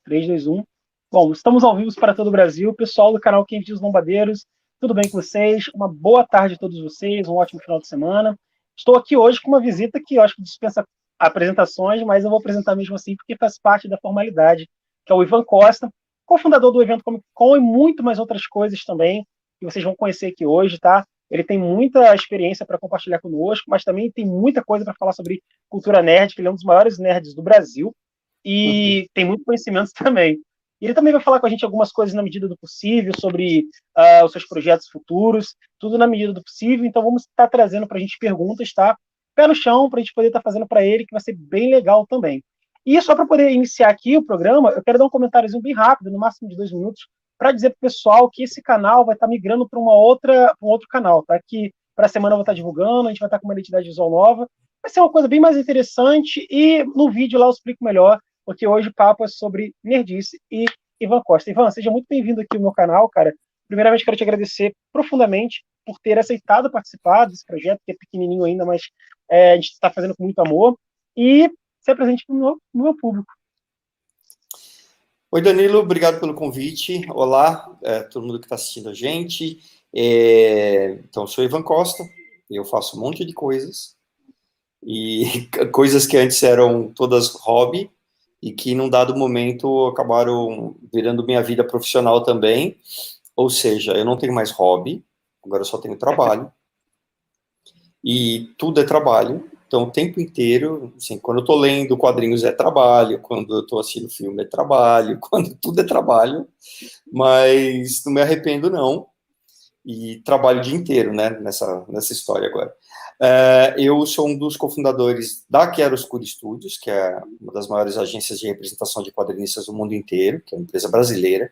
3, 2, 1. Bom, estamos ao vivo para todo o Brasil. Pessoal do canal Quem Viu os Lombadeiros, tudo bem com vocês? Uma boa tarde a todos vocês, um ótimo final de semana. Estou aqui hoje com uma visita que eu acho que dispensa apresentações, mas eu vou apresentar mesmo assim porque faz parte da formalidade, que é o Ivan Costa, cofundador do evento Comic Con e muito mais outras coisas também, que vocês vão conhecer aqui hoje, tá? Ele tem muita experiência para compartilhar conosco, mas também tem muita coisa para falar sobre cultura nerd, que ele é um dos maiores nerds do Brasil e tem muito conhecimento também. E ele também vai falar com a gente algumas coisas na medida do possível, sobre os seus projetos futuros, tudo na medida do possível. Então vamos estar trazendo para a gente perguntas, tá? Pé no chão, para a gente poder estar fazendo para ele, que vai ser bem legal também. E só para poder iniciar aqui o programa, eu quero dar um comentáriozinho bem rápido, no máximo de 2 minutos, para dizer para o pessoal que esse canal vai estar migrando para um outro canal, tá? Que para a semana eu vou estar divulgando, a gente vai estar com uma identidade visual nova. Vai ser uma coisa bem mais interessante e no vídeo lá eu explico melhor, porque hoje o papo é sobre nerdice e Ivan Costa. Ivan, seja muito bem-vindo aqui no meu canal, cara. Primeiramente, quero te agradecer profundamente por ter aceitado participar desse projeto, que é pequenininho ainda, mas a gente está fazendo com muito amor. E se apresente para o meu público. Oi, Danilo, obrigado pelo convite. Olá, todo mundo que está assistindo a gente. Então, eu sou Ivan Costa, eu faço um monte de coisas, e coisas que antes eram todas hobby, e que, num dado momento, acabaram virando minha vida profissional também. Ou seja, eu não tenho mais hobby, agora eu só tenho trabalho, e tudo é trabalho. Então, o tempo inteiro, assim, quando eu estou lendo quadrinhos é trabalho, quando eu estou assistindo filme é trabalho, quando tudo é trabalho, mas não me arrependo, não, e trabalho o dia inteiro, né, nessa história agora. Eu sou um dos cofundadores da Chiaroscuro Studios, que é uma das maiores agências de representação de quadrinistas do mundo inteiro, que é uma empresa brasileira,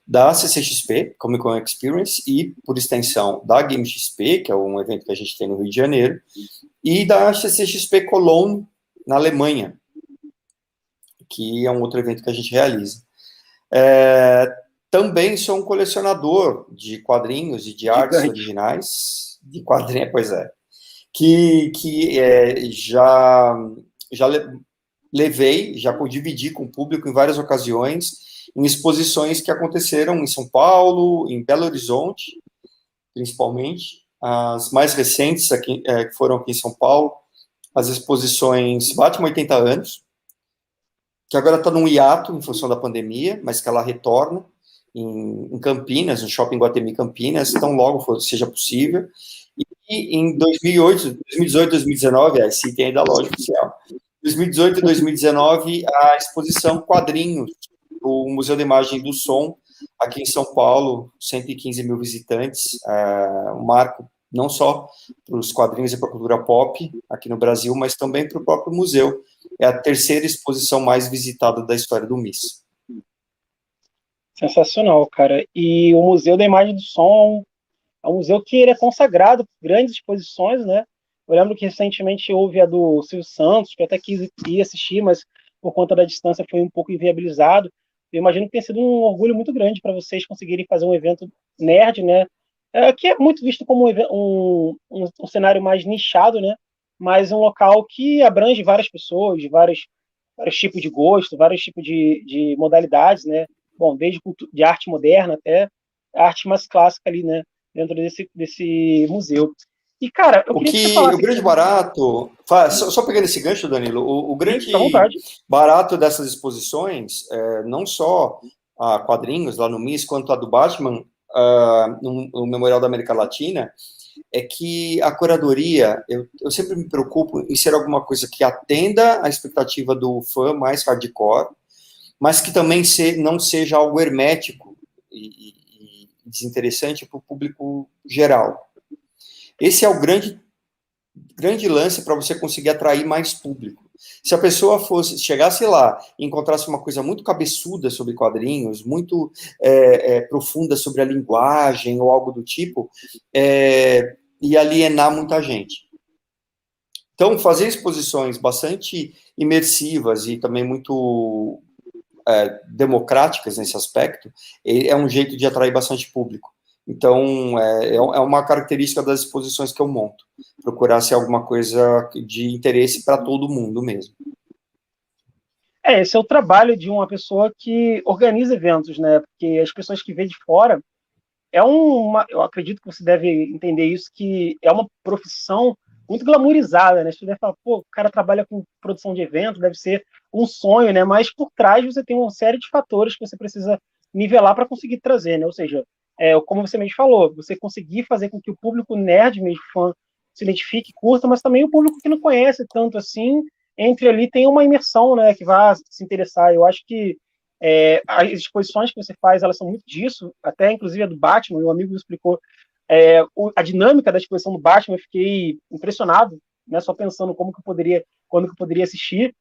da CCXP, Comic Con Experience, e, por extensão, da Game XP, que é um evento que a gente tem no Rio de Janeiro, e da CCXP Cologne, na Alemanha, que é um outro evento que a gente realiza. Também sou um colecionador de quadrinhos e de artes originais, de quadrinhos, pois é, que já levei, já dividi com o público em várias ocasiões, em exposições que aconteceram em São Paulo, em Belo Horizonte, principalmente. As mais recentes aqui, que foram aqui em São Paulo, as exposições Batman 80 anos, que agora está num hiato em função da pandemia, mas que ela retorna em Campinas, no Shopping Guatemi Campinas, tão logo seja possível. E em 2018, 2019, esse item aí da loja oficial, 2018 e 2019, a exposição Quadrinhos, do Museu de Imagem do Som, aqui em São Paulo, 115 mil visitantes, um marco não só para os quadrinhos e para a cultura pop aqui no Brasil, mas também para o próprio museu. É a terceira exposição mais visitada da história do MIS. Sensacional, cara. E o Museu da Imagem do Som é um museu que ele é consagrado por grandes exposições, né? Eu lembro que recentemente houve a do Silvio Santos, que eu até quis ir assistir, mas por conta da distância foi um pouco inviabilizado. Eu imagino que tenha sido um orgulho muito grande para vocês conseguirem fazer um evento nerd, né? Que é muito visto como um cenário mais nichado, né? Mas um local que abrange várias pessoas, de vários tipos de gosto, vários tipos de modalidades, né? Bom, desde de arte moderna até a arte mais clássica ali, né? Dentro desse museu. E, cara, eu queria que você falasse... O grande barato... Só pegando esse gancho, Danilo, o grande barato dessas exposições, não só a quadrinhos lá no MIS, quanto a do Batman, no Memorial da América Latina, é que a curadoria, eu sempre me preocupo em ser alguma coisa que atenda à expectativa do fã mais hardcore, mas que também não seja algo hermético e desinteressante para o público geral. Esse é o grande lance para você conseguir atrair mais público. Se a pessoa chegasse lá e encontrasse uma coisa muito cabeçuda sobre quadrinhos, muito profunda sobre a linguagem ou algo do tipo, ia alienar muita gente. Então, fazer exposições bastante imersivas e também muito democráticas nesse aspecto é um jeito de atrair bastante público. Então, é uma característica das exposições que eu monto. Procurar ser alguma coisa de interesse para todo mundo mesmo. Esse é o trabalho de uma pessoa que organiza eventos, né? Porque as pessoas que vêm de fora, eu acredito que você deve entender isso, que é uma profissão muito glamourizada, né? Você deve falar, pô, o cara trabalha com produção de evento, deve ser um sonho, né? Mas por trás você tem uma série de fatores que você precisa nivelar para conseguir trazer, né? Ou seja, como você mesmo falou, você conseguir fazer com que o público nerd, mesmo fã, se identifique, curta, mas também o público que não conhece tanto assim, entre ali tem uma imersão, né? Que vai se interessar. Eu acho que as exposições que você faz, elas são muito disso, até inclusive a do Batman, meu amigo me explicou a dinâmica da exposição do Batman, eu fiquei impressionado, né, só pensando quando que eu poderia assistir,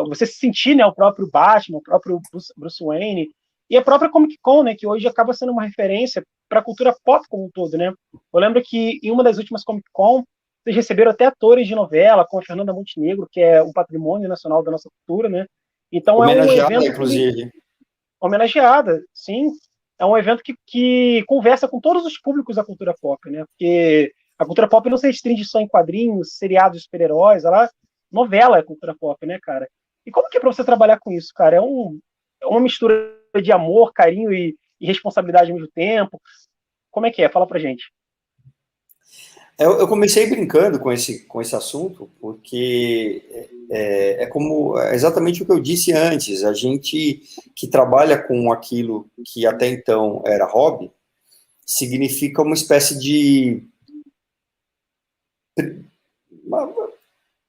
você se sentir, né, o próprio Batman, o próprio Bruce Wayne, e a própria Comic Con, né, que hoje acaba sendo uma referência para a cultura pop como um todo, né. Eu lembro que em uma das últimas Comic Con, vocês receberam até atores de novela, como a Fernanda Montenegro, que é um patrimônio nacional da nossa cultura, né. Então é um Homenageada, evento inclusive. homenageada, sim. É um evento que conversa com todos os públicos da cultura pop, né? Porque a cultura pop não se restringe só em quadrinhos, seriados, super-heróis, ela novela é cultura pop, né, cara? E como que é pra você trabalhar com isso, cara? É uma mistura de amor, carinho e responsabilidade ao mesmo tempo. Como é que é? Fala pra gente. Eu comecei brincando com esse assunto, porque é exatamente o que eu disse antes. A gente que trabalha com aquilo que até então era hobby, significa uma espécie de uma,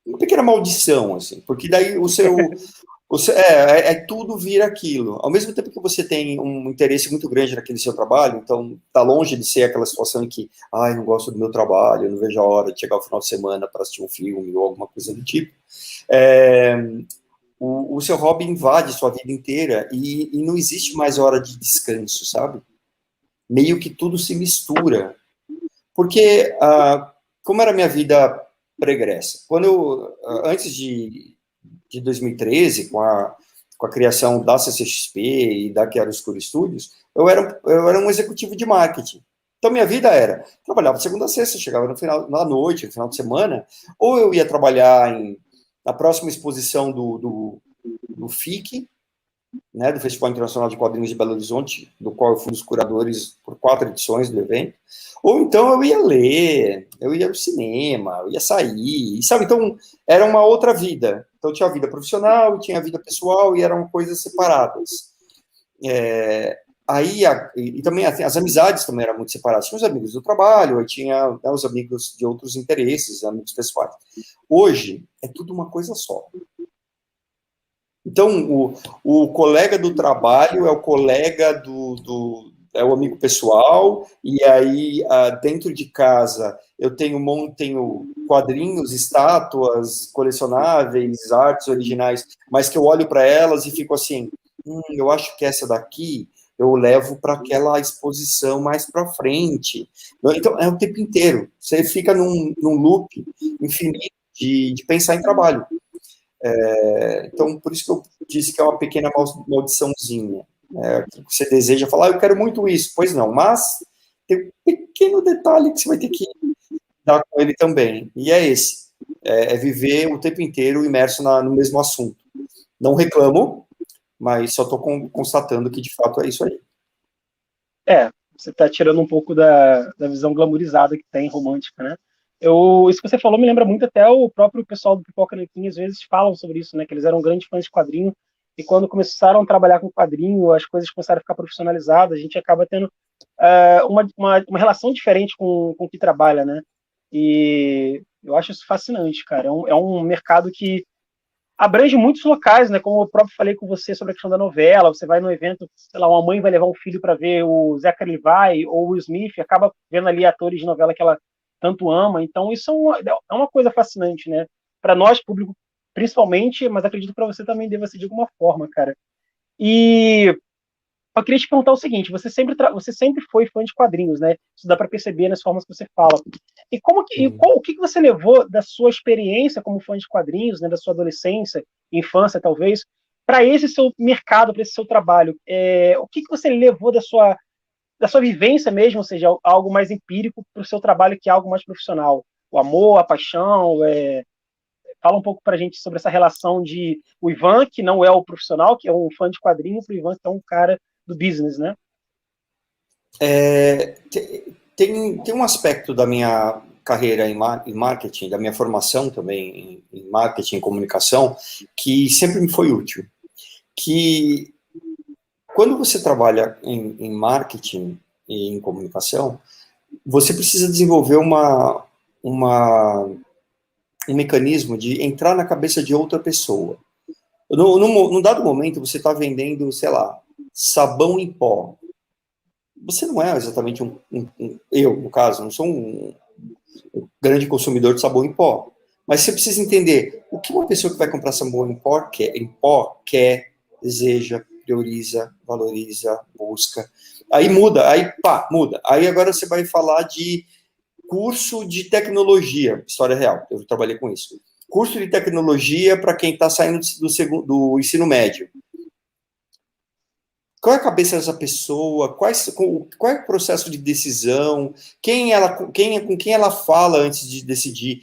uma pequena maldição, assim, porque daí tudo vira aquilo. Ao mesmo tempo que você tem um interesse muito grande naquele seu trabalho, então tá longe de ser aquela situação em que, ai, não gosto do meu trabalho, eu não vejo a hora de chegar ao final de semana para assistir um filme ou alguma coisa do tipo. É, o seu hobby invade sua vida inteira e não existe mais hora de descanso, sabe? Meio que tudo se mistura. Porque, como era a minha vida pregressa? Antes de 2013, com a criação da CCXP e da Chiaroscuro Studios, eu era um executivo de marketing. Então, minha vida era, trabalhava de segunda a sexta, chegava no final, na noite, no final de semana, ou eu ia trabalhar na próxima exposição do FIC, né, do Festival Internacional de Quadrinhos de Belo Horizonte, do qual eu fui um dos curadores por 4 edições do evento, ou então eu ia ler, eu ia ao cinema, eu ia sair, sabe? Então, era uma outra vida. Então, tinha a vida profissional, tinha a vida pessoal, e eram coisas separadas. E também as amizades também eram muito separadas. Tinha os amigos do trabalho, aí tinha, né, os amigos de outros interesses, amigos pessoais. Hoje, é tudo uma coisa só. Então, o colega do trabalho é o colega é o amigo pessoal, e aí, dentro de casa, eu tenho quadrinhos, estátuas, colecionáveis, artes originais, mas que eu olho para elas e fico assim, eu acho que essa daqui eu levo para aquela exposição mais para frente. Então, é o tempo inteiro. Você fica num loop infinito de pensar em trabalho. Então, por isso que eu disse que é uma pequena maldiçãozinha. Você deseja falar, eu quero muito isso. Pois não, mas tem um pequeno detalhe que você vai ter que dar com ele também. E é esse. É viver o tempo inteiro imerso no mesmo assunto. Não reclamo, mas só estou constatando que, de fato, é isso aí. Você está tirando um pouco da visão glamourizada que tem, romântica, né? Isso que você falou me lembra muito até o próprio pessoal do Pipoca Nanquim, às vezes falam sobre isso, né? Que eles eram grandes fãs de quadrinho, e quando começaram a trabalhar com quadrinho, as coisas começaram a ficar profissionalizadas, a gente acaba tendo uma relação diferente com o que trabalha, né? E eu acho isso fascinante, cara. É um mercado que abrange muitos locais, né? Como eu próprio falei com você sobre a questão da novela, você vai no evento, sei lá, uma mãe vai levar um filho para ver o Zachary Levi ou o Will Smith, acaba vendo ali atores de novela que ela tanto ama. Então isso é uma coisa fascinante, né? Para nós, público, principalmente, mas acredito que para você também deva ser de alguma forma, cara. E eu queria te perguntar o seguinte: você sempre foi fã de quadrinhos, né? Isso dá para perceber nas formas que você fala. E o que você levou da sua experiência como fã de quadrinhos, né, da sua adolescência, infância talvez, para esse seu mercado, para esse seu trabalho? O que você levou da sua vivência mesmo, ou seja, algo mais empírico, para o seu trabalho que é algo mais profissional? O amor, a paixão, Fala um pouco para a gente sobre essa relação de o Ivan, que não é o profissional, que é um fã de quadrinhos, para o Ivan, que é um cara do business, né? Tem um aspecto da minha carreira em marketing, da minha formação também em marketing e comunicação, que sempre me foi útil. Que quando você trabalha em marketing e em comunicação, você precisa desenvolver um mecanismo de entrar na cabeça de outra pessoa. Num dado momento, você está vendendo, sei lá, sabão em pó. Você não é exatamente eu, no caso, não sou um grande consumidor de sabão em pó. Mas você precisa entender o que uma pessoa que vai comprar sabão em pó quer, deseja, prioriza, valoriza, busca. Aí muda, muda. Aí agora você vai falar de curso de tecnologia, história real, eu trabalhei com isso. Curso de tecnologia para quem está saindo do ensino médio. Qual é a cabeça dessa pessoa? Qual é o processo de decisão? Com quem ela fala antes de decidir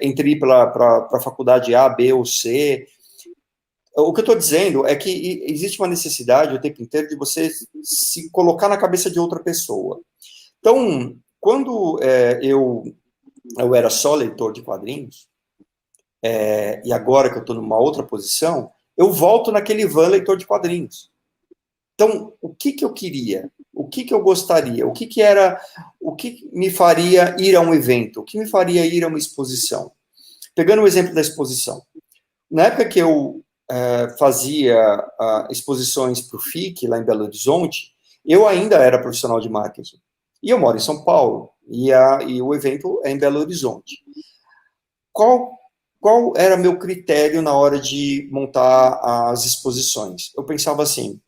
entre ir para a faculdade A, B ou C? O que eu estou dizendo é que existe uma necessidade o tempo inteiro de você se colocar na cabeça de outra pessoa. Então, quando eu era só leitor de quadrinhos, e agora que eu estou numa outra posição, eu volto naquele Ivan leitor de quadrinhos. Então, o que eu queria? O que eu gostaria? O que me faria ir a um evento? O que me faria ir a uma exposição? Pegando o exemplo da exposição. Na época que eu fazia exposições para o FIC, lá em Belo Horizonte, eu ainda era profissional de marketing. E eu moro em São Paulo, e o evento é em Belo Horizonte. Qual era meu critério na hora de montar as exposições? Eu pensava assim,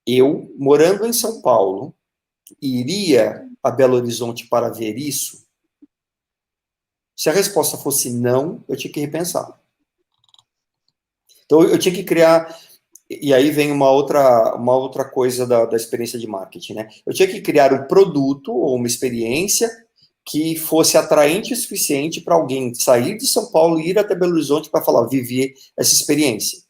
eu, morando em São Paulo, iria a Belo Horizonte para ver isso? Se a resposta fosse não, eu tinha que repensar. Então, eu tinha que criar... E aí vem uma outra coisa da experiência de marketing, né? Eu tinha que criar um produto ou uma experiência que fosse atraente o suficiente para alguém sair de São Paulo e ir até Belo Horizonte para falar, viver essa experiência.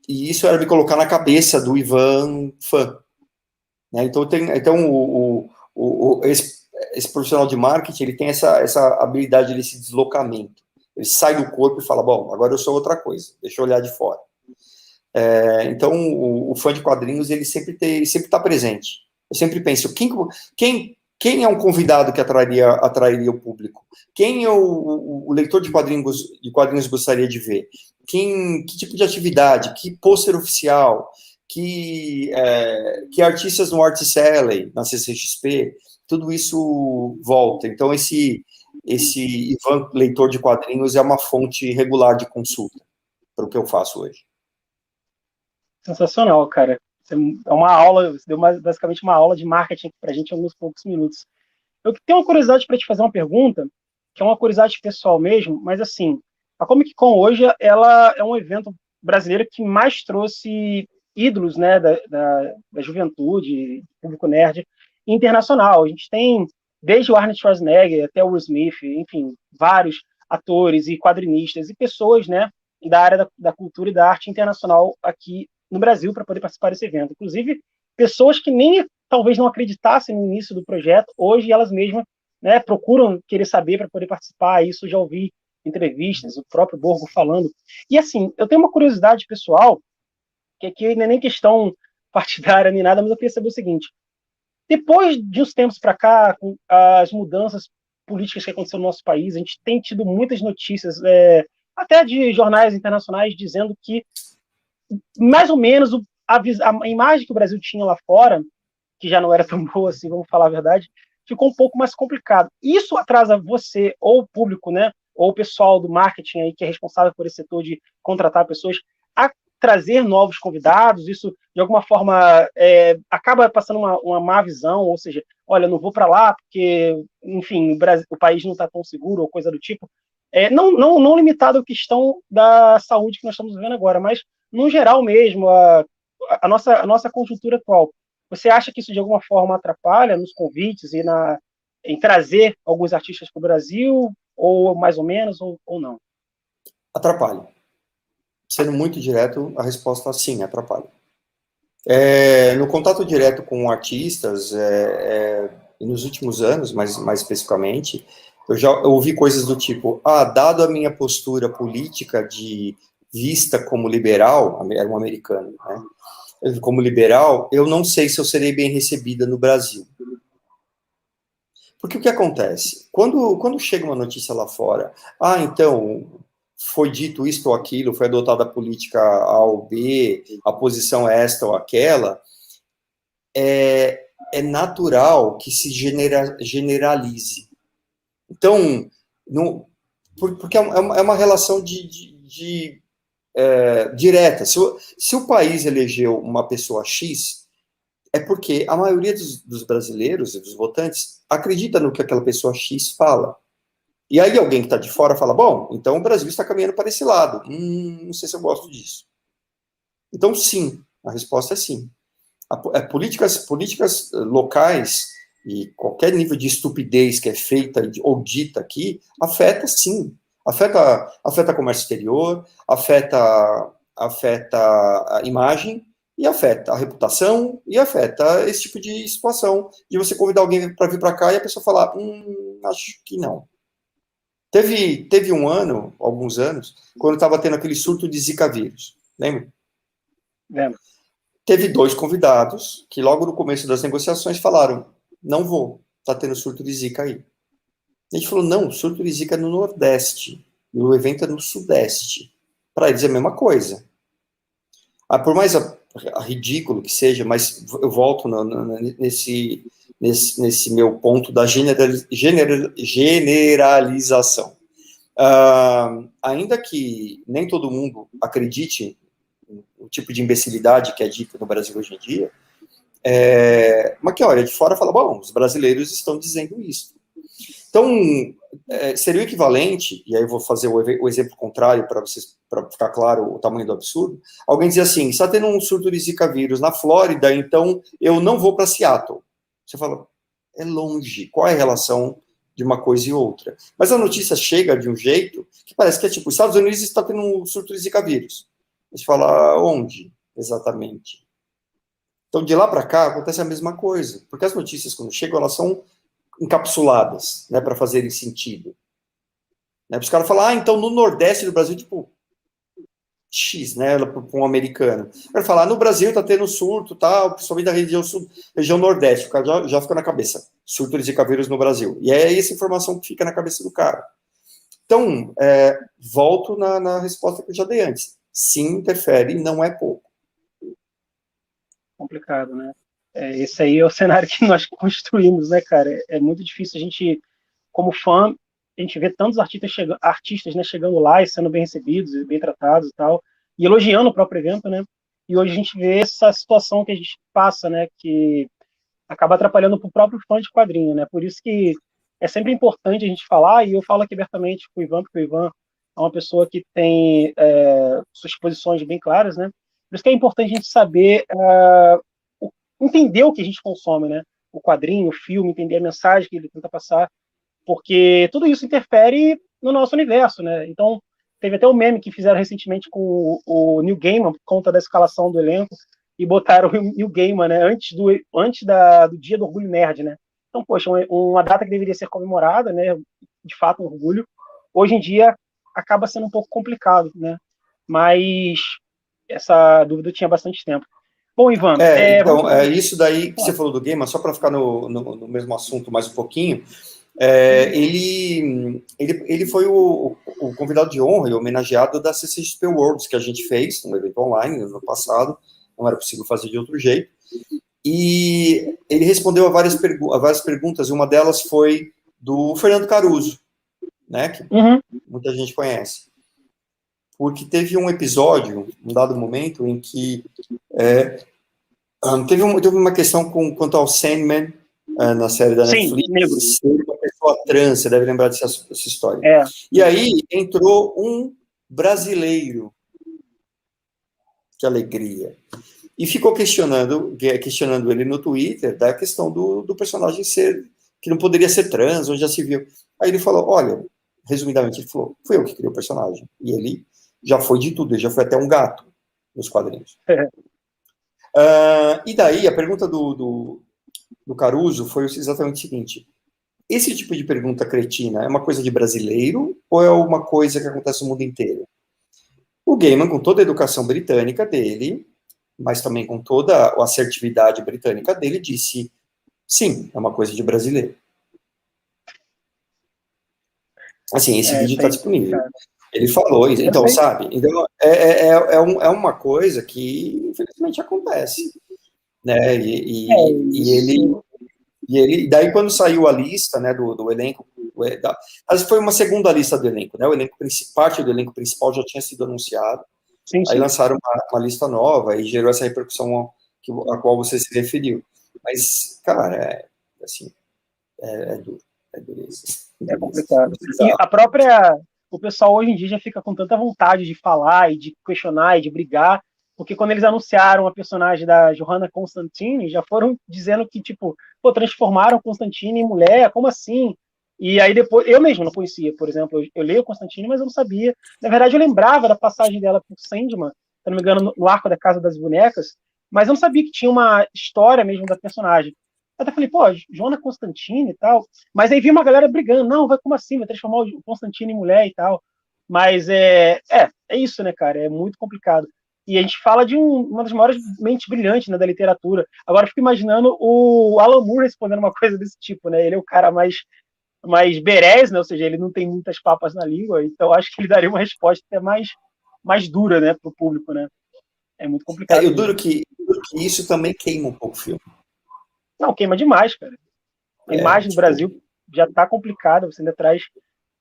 E isso era me colocar na cabeça do Ivan fã. Né? Então, esse profissional de marketing, ele tem essa habilidade desse deslocamento. Ele sai do corpo e fala, bom, agora eu sou outra coisa, deixa eu olhar de fora. Então, o fã de quadrinhos, ele sempre está presente. Eu sempre penso, quem é um convidado que atrairia o público? Quem o leitor de quadrinhos gostaria de ver? Que tipo de atividade? Que pôster oficial? Que artistas no Art Alley, na CCXP? Tudo isso volta. Então, esse Ivan leitor de quadrinhos é uma fonte regular de consulta para o que eu faço hoje. Sensacional, cara. É uma aula, você deu basicamente uma aula de marketing para a gente em alguns poucos minutos. Eu tenho uma curiosidade para te fazer uma pergunta, que é uma curiosidade pessoal mesmo, mas assim, a Comic Con hoje ela é um evento brasileiro que mais trouxe ídolos, né, da juventude, público nerd internacional. A gente tem desde o Arnold Schwarzenegger até o Will Smith, enfim, vários atores e quadrinistas e pessoas, né, da área da cultura e da arte internacional aqui no Brasil para poder participar desse evento. Inclusive, pessoas que nem talvez não acreditassem no início do projeto, hoje elas mesmas, né, procuram querer saber para poder participar. Isso já ouvi entrevistas, o próprio Borgo falando. E assim, eu tenho uma curiosidade pessoal, que aqui não é nem questão partidária nem nada, mas eu queria saber o seguinte: depois de uns tempos para cá, com as mudanças políticas que aconteceram no nosso país, a gente tem tido muitas notícias, até de jornais internacionais, dizendo que mais ou menos a imagem que o Brasil tinha lá fora, que já não era tão boa assim, vamos falar a verdade, ficou um pouco mais complicado. Isso atrasa você, ou o público, né, ou o pessoal do marketing aí, que é responsável por esse setor de contratar pessoas, a trazer novos convidados. Isso, de alguma forma, acaba passando uma má visão, ou seja, olha, não vou para lá porque, enfim, o país não está tão seguro, ou coisa do tipo. Não limitado à questão da saúde que nós estamos vivendo agora, mas, no geral mesmo, a nossa conjuntura atual. Você acha que isso, de alguma forma, atrapalha nos convites e em trazer alguns artistas para o Brasil? ou mais ou menos, ou não? Atrapalha. Sendo muito direto, a resposta é sim, atrapalha. No contato direto com artistas, nos últimos anos, mais especificamente, eu ouvi coisas do tipo, dado a minha postura política de vista como liberal, era um americano, né? Como liberal, eu não sei se eu serei bem recebida no Brasil. Porque o que acontece? Quando chega uma notícia lá fora, então, foi dito isto ou aquilo, foi adotada a política A ou B, a posição é esta ou aquela, é natural que se generalize. Então, porque é uma relação direta. Se o país elegeu uma pessoa X, é porque a maioria dos brasileiros e dos votantes acredita no que aquela pessoa X fala. E aí alguém que está de fora fala, bom, então o Brasil está caminhando para esse lado. Não sei se eu gosto disso. Então, sim, a resposta é sim. Políticas locais e qualquer nível de estupidez que é feita ou dita aqui, afeta sim. Afeta comércio exterior, afeta a imagem, e afeta a reputação, e afeta esse tipo de situação, de você convidar alguém para vir para cá e a pessoa falar, acho que não. Teve um ano, alguns anos, quando estava tendo aquele surto de Zika vírus, lembra? Lembro. Teve 2 convidados que logo no começo das negociações falaram, não vou, tá tendo surto de Zika aí. A gente falou, não, surto de Zika é no Nordeste, e o evento é no Sudeste. Para eles é a mesma coisa. Por mais ridículo que seja, mas eu volto nesse meu ponto da generalização. Ainda que nem todo mundo acredite o tipo de imbecilidade que é dita no Brasil hoje em dia, mas que olha de fora fala, bom, os brasileiros estão dizendo isso. Então, seria o equivalente, e aí eu vou fazer o exemplo contrário para ficar claro o tamanho do absurdo, alguém dizer assim, está tendo um surto de Zika vírus na Flórida, então eu não vou para Seattle. Você fala, é longe, qual é a relação de uma coisa e outra? Mas a notícia chega de um jeito que parece que é tipo, os Estados Unidos está tendo um surto de Zika vírus. A gente fala, onde exatamente? Então, de lá para cá, acontece a mesma coisa, porque as notícias, quando chegam, elas são encapsuladas, né, para fazerem sentido. Né? Os caras falam, então no Nordeste do Brasil, tipo, X, né, para um americano. Vai falar, no Brasil está tendo surto, tal, principalmente da região sul, região Nordeste, o cara já fica na cabeça, surto de Zika vírus no Brasil. E é essa informação que fica na cabeça do cara. Então, volto na resposta que eu já dei antes. Sim, interfere, não é pouco. Complicado, né? Esse aí é o cenário que nós construímos, né, cara? É muito difícil a gente, como fã, a gente vê tantos artistas, né, chegando lá e sendo bem recebidos e bem tratados e tal, e elogiando o próprio evento, né? E hoje a gente vê essa situação que a gente passa, né, que acaba atrapalhando para o próprio fã de quadrinho, né? Por isso que é sempre importante a gente falar, e eu falo aqui abertamente com o Ivan, porque o Ivan é uma pessoa que tem suas posições bem claras, né? Por isso que é importante a gente saber entender o que a gente consome, né? O quadrinho, o filme, entender a mensagem que ele tenta passar, porque tudo isso interfere no nosso universo, né? Então, teve até um meme que fizeram recentemente com o Neil Gaiman, por conta da escalação do elenco, e botaram o Neil Gaiman, né? Antes do Dia do Orgulho Nerd, né? Então, poxa, uma data que deveria ser comemorada, né? De fato, um orgulho. Hoje em dia, acaba sendo um pouco complicado, né? Mas essa dúvida eu tinha bastante tempo. Bom, Ivan, Então, isso daí que você falou do Gaiman, só para ficar no mesmo assunto mais um pouquinho, ele foi o convidado de honra e homenageado da CCXP Worlds que a gente fez, um evento online no ano passado, não era possível fazer de outro jeito, e ele respondeu a várias perguntas, e uma delas foi do Fernando Caruso, né, que muita gente conhece, porque teve um episódio, um dado momento, em que teve uma questão quanto ao Sandman, na série da Netflix, negro. ser uma pessoa trans, você deve lembrar dessa história. E aí entrou um brasileiro, que alegria, e ficou questionando ele no Twitter da questão do personagem ser, que não poderia ser trans, onde já se viu. Aí ele falou, olha, resumidamente, ele falou, fui eu que criei o personagem. E ele já foi de tudo, ele já foi até um gato nos quadrinhos. E daí, a pergunta do Caruso foi exatamente o seguinte, esse tipo de pergunta cretina é uma coisa de brasileiro ou é uma coisa que acontece no mundo inteiro? O Gaiman, com toda a educação britânica dele, mas também com toda a assertividade britânica dele, disse, sim, é uma coisa de brasileiro. Assim, esse vídeo está disponível. Ele falou isso. Então, sabe? Então, é uma coisa que, infelizmente, acontece. Né? E daí, quando saiu a lista, né, do elenco, mas foi uma segunda lista do elenco, né? O elenco parte do elenco principal já tinha sido anunciado. Sim. Aí lançaram uma lista nova e gerou essa repercussão a qual você se referiu. Mas, cara, assim, é duro. É dureza. É complicado. E o pessoal hoje em dia já fica com tanta vontade de falar e de questionar e de brigar, porque quando eles anunciaram a personagem da Johanna Constantine, já foram dizendo que, tipo, pô, transformaram Constantine em mulher, como assim? E aí depois, eu mesmo não conhecia, por exemplo, eu leio Constantine, mas eu não sabia. Na verdade, eu lembrava da passagem dela por Sandman, se não me engano, no arco da Casa das Bonecas, mas eu não sabia que tinha uma história mesmo da personagem. Eu até falei, pô, Johanna Constantine e tal. Mas aí vi uma galera brigando, não, vai como assim? Vai transformar o Constantine em mulher e tal. Mas é isso, né, cara? É muito complicado. E a gente fala de uma das maiores mentes brilhantes, né, da literatura. Agora eu fico imaginando o Alan Moore respondendo uma coisa desse tipo, né? Ele é o cara mais berés, né? Ou seja, ele não tem muitas papas na língua, então acho que ele daria uma resposta até mais dura, né, pro público, né? É muito complicado. Eu duro que isso também queima um pouco o filme. Não, queima demais, cara. A imagem do Brasil já tá complicada, você ainda traz,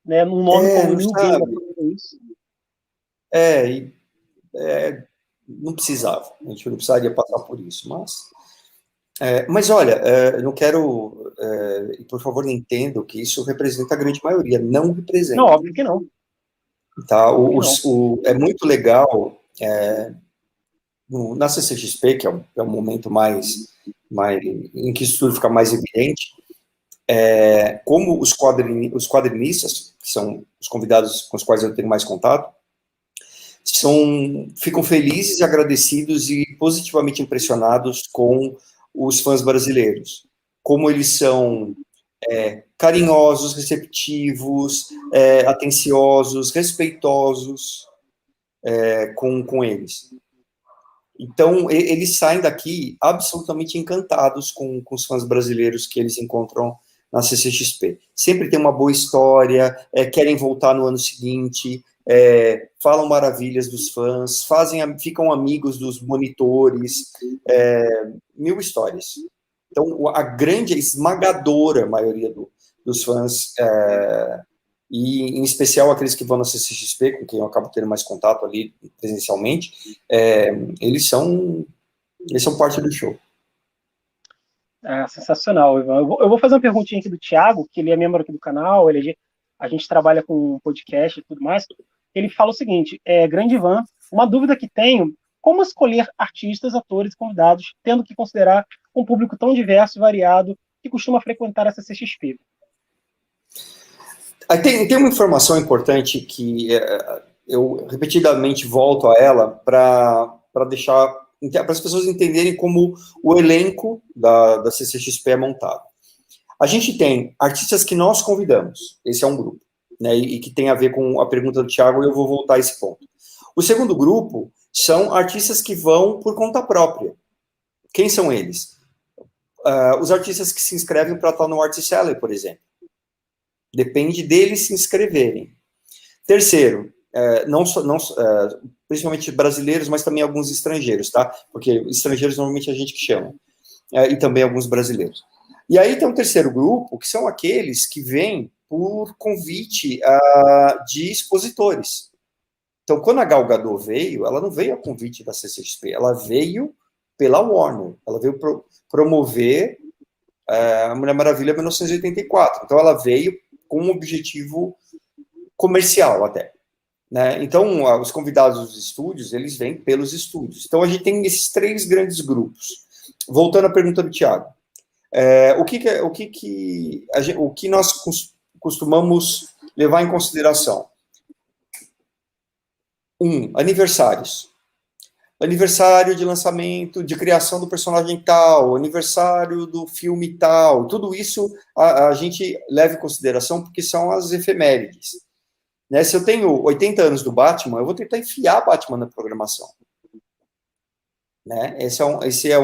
né, num nome como New Game isso. Não precisava, a gente não precisaria passar por isso, mas olha, eu não quero, por favor, entendam que isso representa a grande maioria, não representa. Não, óbvio que não. Tá? É muito legal, na CCXP, que é o momento mais em que isso tudo fica mais evidente, como os quadrinistas, que são os convidados com os quais eu tenho mais contato, ficam felizes e agradecidos e positivamente impressionados com os fãs brasileiros. Como eles são carinhosos, receptivos, atenciosos, respeitosos com eles. Então, eles saem daqui absolutamente encantados com os fãs brasileiros que eles encontram na CCXP. Sempre tem uma boa história, querem voltar no ano seguinte, falam maravilhas dos fãs, ficam amigos dos monitores, mil histórias. Então, a grande, esmagadora maioria dos fãs, e em especial aqueles que vão na CCXP, com quem eu acabo tendo mais contato ali presencialmente, eles são parte do show. Sensacional, Ivan. Eu vou fazer uma perguntinha aqui do Thiago, que ele é membro aqui do canal, a gente trabalha com podcast e tudo mais. Ele fala o seguinte, grande Ivan, uma dúvida que tenho, como escolher artistas, atores e convidados, tendo que considerar um público tão diverso e variado que costuma frequentar essa CCXP? Tem uma informação importante que eu repetidamente volto a ela para as pessoas entenderem como o elenco da CCXP é montado. A gente tem artistas que nós convidamos, esse é um grupo, né, e que tem a ver com a pergunta do Thiago, e eu vou voltar a esse ponto. O segundo grupo são artistas que vão por conta própria. Quem são eles? Os artistas que se inscrevem para estar no Artist Alley, por exemplo. Depende deles se inscreverem. Terceiro, principalmente brasileiros, mas também alguns estrangeiros, tá? Porque estrangeiros normalmente é a gente que chama. E também alguns brasileiros. E aí tem um terceiro grupo, que são aqueles que vêm por convite de expositores. Então, quando a Gal Gadot veio, ela não veio a convite da CCXP, ela veio pela Warner, ela veio promover a Mulher Maravilha 1984. Então, ela veio com um objetivo comercial até. Né? Então, os convidados dos estúdios, eles vêm pelos estúdios. Então, a gente tem esses três grandes grupos. Voltando à pergunta do Thiago. O que nós costumamos levar em consideração. Aniversários. Aniversário de lançamento, de criação do personagem tal, aniversário do filme tal, tudo isso a gente leva em consideração porque são as efemérides. Né? Se eu tenho 80 anos do Batman, eu vou tentar enfiar Batman na programação. Né? Esse é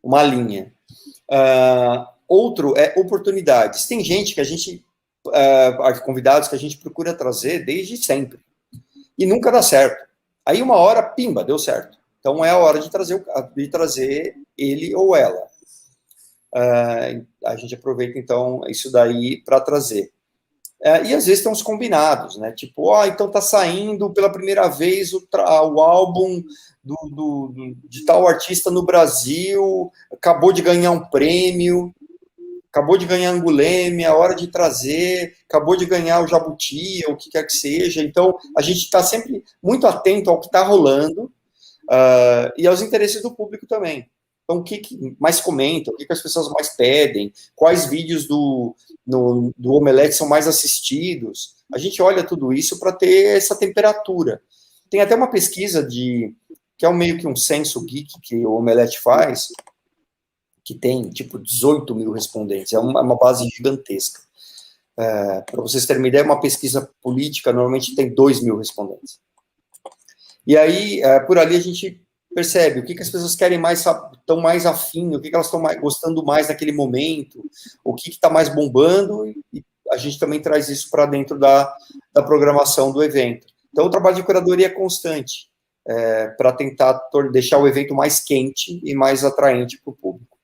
uma linha. Outro é oportunidades. Tem gente que a gente, convidados que a gente procura trazer desde sempre, e nunca dá certo. Aí uma hora, pimba, deu certo. Então é a hora de trazer ele ou ela. A gente aproveita, então, isso daí para trazer. E às vezes tem uns combinados, né? Tipo, então tá saindo pela primeira vez o álbum de tal artista no Brasil, acabou de ganhar um prêmio, acabou de ganhar Anguleme, a hora de trazer, acabou de ganhar o Jabuti, ou o que quer que seja. Então, a gente está sempre muito atento ao que está rolando e aos interesses do público também. Então, o que mais comenta, o que as pessoas mais pedem, quais vídeos do Omelete são mais assistidos. A gente olha tudo isso para ter essa temperatura. Tem até uma pesquisa que é meio que um censo geek que o Omelete faz, que tem, tipo, 18 mil respondentes. É uma base gigantesca. Para vocês terem uma ideia, uma pesquisa política normalmente tem 2 mil respondentes. E aí, por ali, a gente percebe o que as pessoas querem mais, estão mais afim, o que elas estão gostando mais naquele momento, o que está mais bombando, e a gente também traz isso para dentro da programação do evento. Então, o trabalho de curadoria é constante, para tentar deixar o evento mais quente e mais atraente para o público.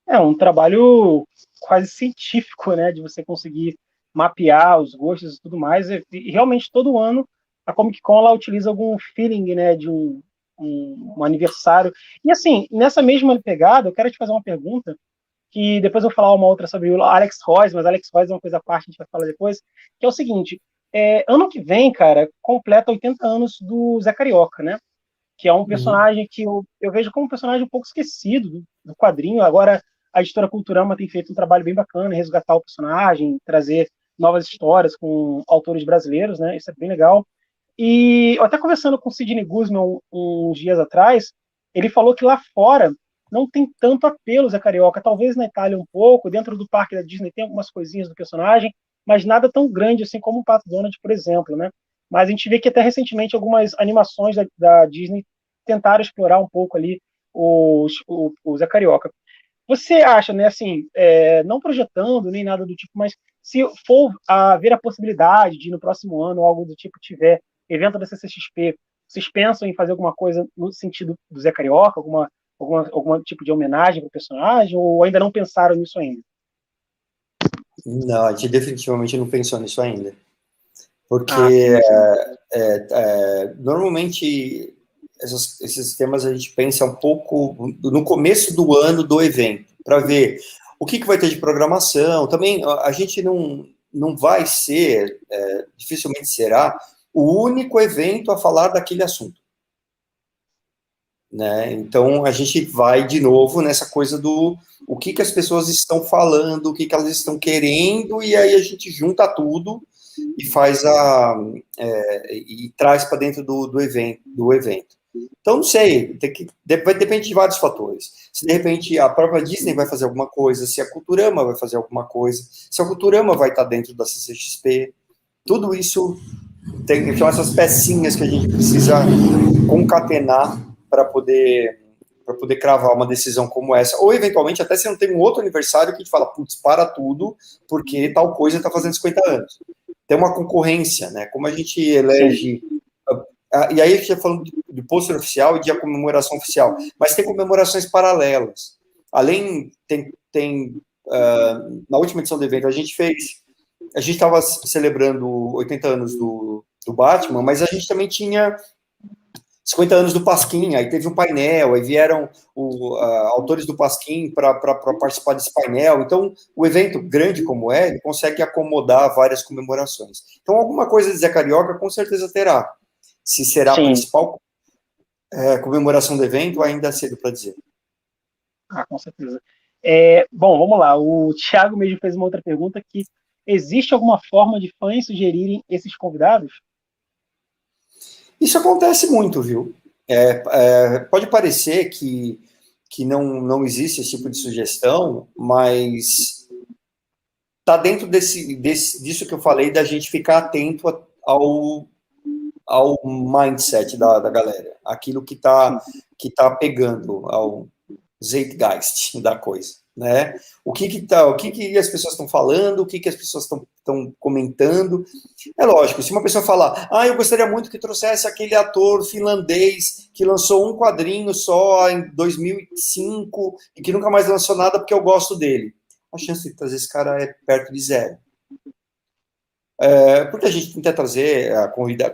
É um trabalho quase científico, né, de você conseguir mapear os gostos e tudo mais, e realmente todo ano a Comic Con ela utiliza algum feeling, né, de um aniversário. E assim, nessa mesma pegada, eu quero te fazer uma pergunta, que depois eu vou falar uma outra sobre o Alex Royce, mas Alex Royce é uma coisa à parte, a gente vai falar depois, que é o seguinte, ano que vem, cara, completa 80 anos do Zé Carioca, né, que é um personagem que eu vejo como um personagem um pouco esquecido do quadrinho. Agora a editora Culturama tem feito um trabalho bem bacana em resgatar o personagem, trazer novas histórias com autores brasileiros, né? Isso é bem legal. E eu até conversando com o Sidney Guzman uns dias atrás, ele falou que lá fora não tem tanto apelo Zé Carioca, talvez na Itália um pouco, dentro do parque da Disney tem algumas coisinhas do personagem, mas nada tão grande assim como o Pato Donald, por exemplo, né? Mas a gente vê que até recentemente algumas animações da Disney tentaram explorar um pouco ali o Zé Carioca. Você acha, né, assim, não projetando nem nada do tipo, mas se for haver a possibilidade de no próximo ano algo do tipo tiver evento da CCXP, vocês pensam em fazer alguma coisa no sentido do Zé Carioca, algum tipo de homenagem para o personagem, ou ainda não pensaram nisso ainda? Não, a gente definitivamente não pensou nisso ainda. Porque normalmente esses temas a gente pensa um pouco no começo do ano do evento, para ver o que vai ter de programação. Também a gente não vai ser, dificilmente será, o único evento a falar daquele assunto. Né? Então, a gente vai de novo nessa coisa do o que as pessoas estão falando, o que elas estão querendo, e aí a gente junta tudo e faz e traz para dentro do evento. Então, não sei, depende de vários fatores. Se, de repente, a própria Disney vai fazer alguma coisa, se a Culturama vai fazer alguma coisa, se a Culturama vai estar dentro da CCXP, tudo isso são essas pecinhas que a gente precisa concatenar para poder cravar uma decisão como essa, ou eventualmente até se não tem um outro aniversário que a gente fala, putz, para tudo, porque tal coisa está fazendo 50 anos. Tem uma concorrência, né? Como a gente elege... E aí a gente está falando de pôster oficial e de comemoração oficial, mas tem comemorações paralelas. Além, na última edição do evento, a gente estava celebrando 80 anos do Batman, mas a gente também tinha 50 anos do Pasquim, aí teve um painel, aí vieram autores do Pasquim para participar desse painel. Então, o evento grande como ele consegue acomodar várias comemorações. Então, alguma coisa de Zé Carioca com certeza terá. Se será a principal comemoração do evento, ainda é cedo para dizer. Com certeza. Bom, vamos lá. O Thiago mesmo fez uma outra pergunta que existe alguma forma de fãs sugerirem esses convidados? Isso acontece muito, viu? Pode parecer que não existe esse tipo de sugestão, mas tá dentro disso que eu falei, da gente ficar atento ao mindset da galera, aquilo que tá pegando, ao zeitgeist da coisa, né? O que as pessoas estão falando, o que as pessoas estão comentando. É lógico, se uma pessoa falar, eu gostaria muito que trouxesse aquele ator finlandês que lançou um quadrinho só em 2005 e que nunca mais lançou nada porque eu gosto dele, a chance de trazer esse cara é perto de zero. Porque a gente tenta trazer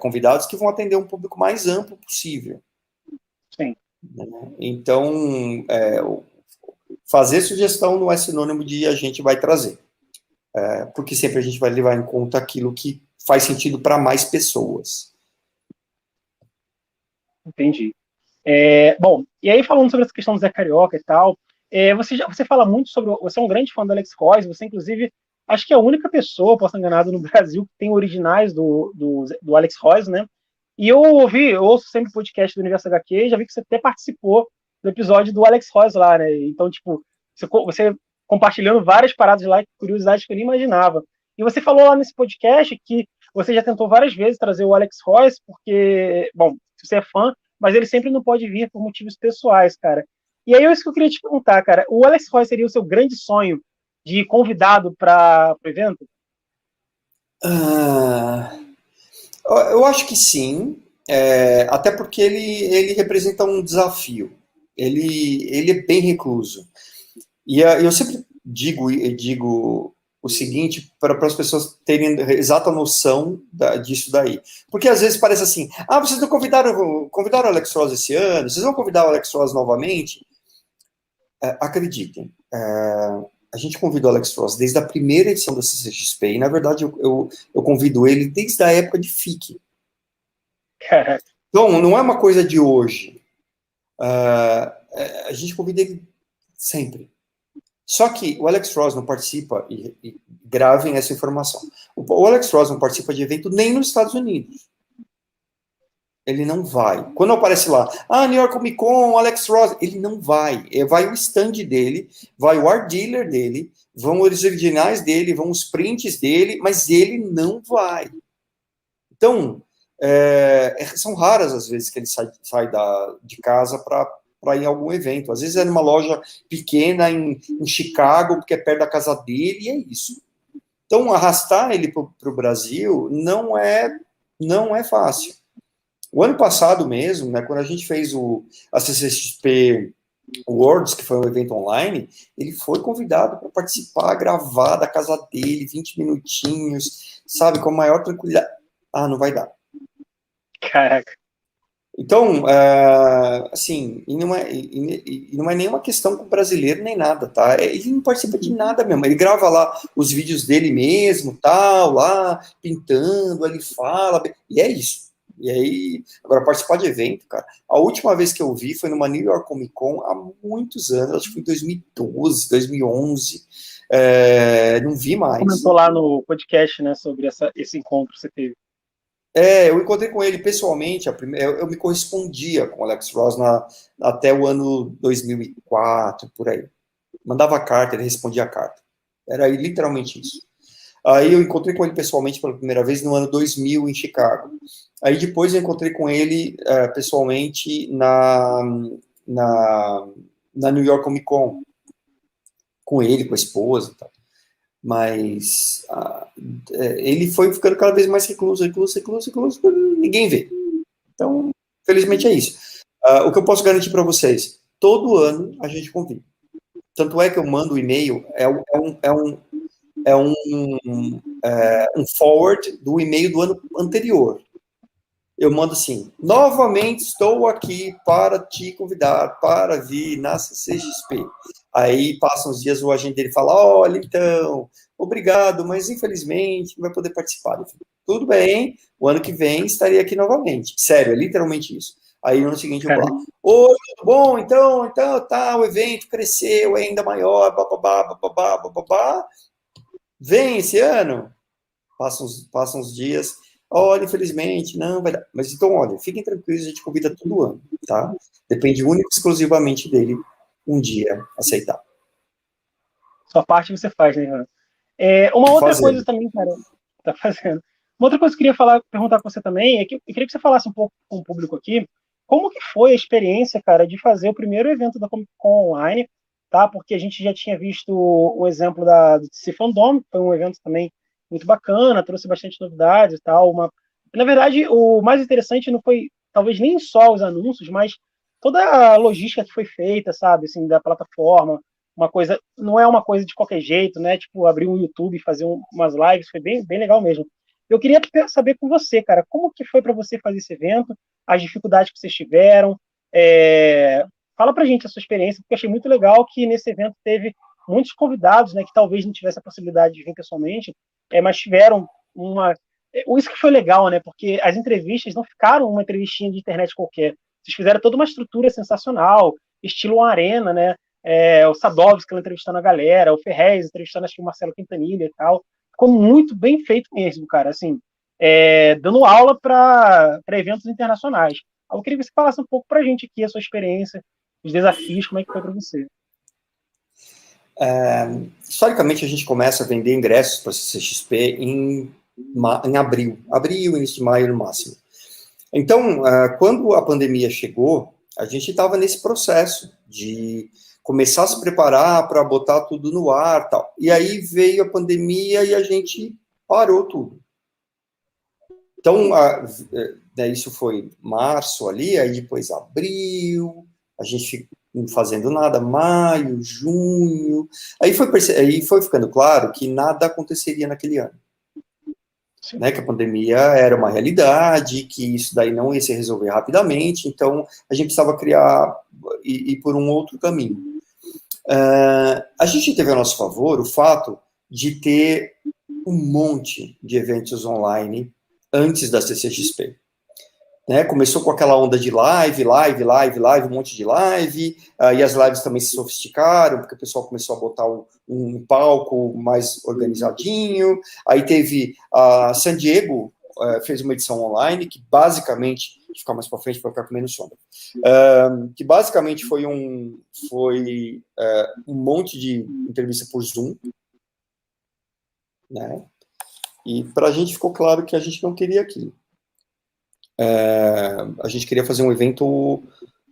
convidados que vão atender um público mais amplo possível. Sim. Então, fazer sugestão não é sinônimo de a gente vai trazer. Porque sempre a gente vai levar em conta aquilo que faz sentido para mais pessoas. Entendi. Bom, e aí falando sobre essa questão do Zé Carioca e tal, você fala muito sobre. Você é um grande fã do Alex Royce, você, inclusive, acho que é a única pessoa, posso estar enganado, no Brasil que tem originais do Alex Royce, né? E eu ouço sempre o podcast do Universo HQ, e já vi que você até participou do episódio do Alex Royce lá, né? Então, tipo, você compartilhando várias paradas lá, curiosidades que eu nem imaginava. E você falou lá nesse podcast que você já tentou várias vezes trazer o Alex Royce, porque, bom, se você é fã, mas ele sempre não pode vir por motivos pessoais, cara. E aí é isso que eu queria te perguntar, cara. O Alex Royce seria o seu grande sonho de convidado para o evento? Eu acho que sim, até porque ele representa um desafio. Ele é bem recluso. E eu sempre digo o seguinte, para as pessoas terem exata noção disso daí. Porque às vezes parece assim, vocês não convidaram o Alex Ross esse ano, vocês vão convidar o Alex Ross novamente? Acreditem, a gente convidou o Alex Ross desde a primeira edição da CCXP, e na verdade eu convido ele desde a época de FIC. Caraca. Então, não é uma coisa de hoje. A gente convida ele sempre. Só que o Alex Ross não participa, e gravem essa informação, o Alex Ross não participa de evento nem nos Estados Unidos. Ele não vai. Quando aparece lá, New York Comic Con, Alex Ross, ele não vai. Vai o stand dele, vai o art dealer dele, vão os originais dele, vão os prints dele, mas ele não vai. Então, são raras as vezes que ele sai de casa para ir em algum evento. Às vezes é numa loja pequena em Chicago, porque é perto da casa dele, e é isso. Então, arrastar ele para o Brasil não é fácil. O ano passado mesmo, né, quando a gente fez a CCXP Worlds, que foi um evento online, ele foi convidado para participar, gravar da casa dele, 20 minutinhos, sabe, com a maior tranquilidade. Não vai dar. Caraca. Então, assim, e não é nenhuma questão com o brasileiro nem nada, tá? Ele não participa de nada mesmo. Ele grava lá os vídeos dele mesmo, tal, lá, pintando, ele fala, e é isso. E aí, agora, participar de evento, cara, a última vez que eu vi foi numa New York Comic Con há muitos anos, acho que foi em 2012, 2011, não vi mais. Comentou lá no podcast, né, sobre esse encontro que você teve. Eu encontrei com ele pessoalmente, eu me correspondia com o Alex Ross até o ano 2004, por aí. Mandava carta, ele respondia a carta. Era literalmente isso. Aí eu encontrei com ele pessoalmente pela primeira vez no ano 2000 em Chicago. Aí depois eu encontrei com ele pessoalmente na New York Comic Con, com ele, com a esposa e tal. Mas ele foi ficando cada vez mais recluso, ninguém vê. Então, felizmente é isso. O que eu posso garantir para vocês, todo ano a gente convida. Tanto é que eu mando o e-mail, um forward do e-mail do ano anterior. Eu mando assim, novamente estou aqui para te convidar para vir na CCXP. Aí passam os dias, o agente dele fala, olha, então, obrigado, mas infelizmente não vai poder participar. Eu falo, tudo bem, o ano que vem estarei aqui novamente. Sério, é literalmente isso. Aí no ano seguinte eu vou lá, oi, tudo bom? Então, tá, o evento cresceu, é ainda maior, bababá. Vem esse ano? Passam uns dias, olha, infelizmente, não vai dar. Mas então, olha, fiquem tranquilos, a gente convida todo ano, tá? Depende único e exclusivamente dele um dia aceitar. Sua parte você faz, né, Ivan? Uma Tô outra coisa fazendo. também, cara, tá fazendo. Uma outra coisa que eu queria falar, perguntar para você também é que eu queria que você falasse um pouco com o público aqui, como que foi a experiência, cara, de fazer o primeiro evento da Comic Con online, tá? Porque a gente já tinha visto o exemplo do DC Fandom, que foi um evento também muito bacana, trouxe bastante novidades e tal. Na verdade, o mais interessante não foi talvez nem só os anúncios, mas toda a logística que foi feita, sabe, assim, da plataforma, uma coisa, não é uma coisa de qualquer jeito, né? Tipo, abrir um YouTube e fazer umas lives, foi bem, bem legal mesmo. Eu queria saber com você, cara, como que foi para você fazer esse evento, as dificuldades que vocês tiveram, fala pra gente a sua experiência, porque eu achei muito legal que nesse evento teve muitos convidados, né, que talvez não tivesse a possibilidade de vir pessoalmente, mas tiveram isso que foi legal, né, porque as entrevistas não ficaram uma entrevistinha de internet qualquer, vocês fizeram toda uma estrutura sensacional, estilo arena, né, o Sadovski entrevistando a galera, o Ferrez entrevistando acho que o Marcelo Quintanilha e tal. Ficou muito bem feito mesmo, cara, assim, dando aula para eventos internacionais. Eu queria que você falasse um pouco pra gente aqui a sua experiência, os desafios, como é que foi para você. Historicamente, a gente começa a vender ingressos para a CCXP em abril, início de maio no máximo. Então, quando a pandemia chegou, a gente estava nesse processo de começar a se preparar para botar tudo no ar, tal. E aí veio a pandemia e a gente parou tudo. Então, isso foi março ali, aí depois abril, a gente não fazendo nada, maio, junho. Aí foi ficando claro que nada aconteceria naquele ano. Né, que a pandemia era uma realidade, que isso daí não ia se resolver rapidamente, então a gente precisava criar e ir por um outro caminho. A gente teve a nosso favor o fato de ter um monte de eventos online antes da CCXP. Né, começou com aquela onda de live, um monte de live, e as lives também se sofisticaram, porque o pessoal começou a botar um palco mais organizadinho, aí teve a San Diego, fez uma edição online, que basicamente, vou ficar mais para frente para ficar com menos sombra, que basicamente foi um monte de entrevista por Zoom, né, e para a gente ficou claro que a gente não queria aquilo. A gente queria fazer um evento,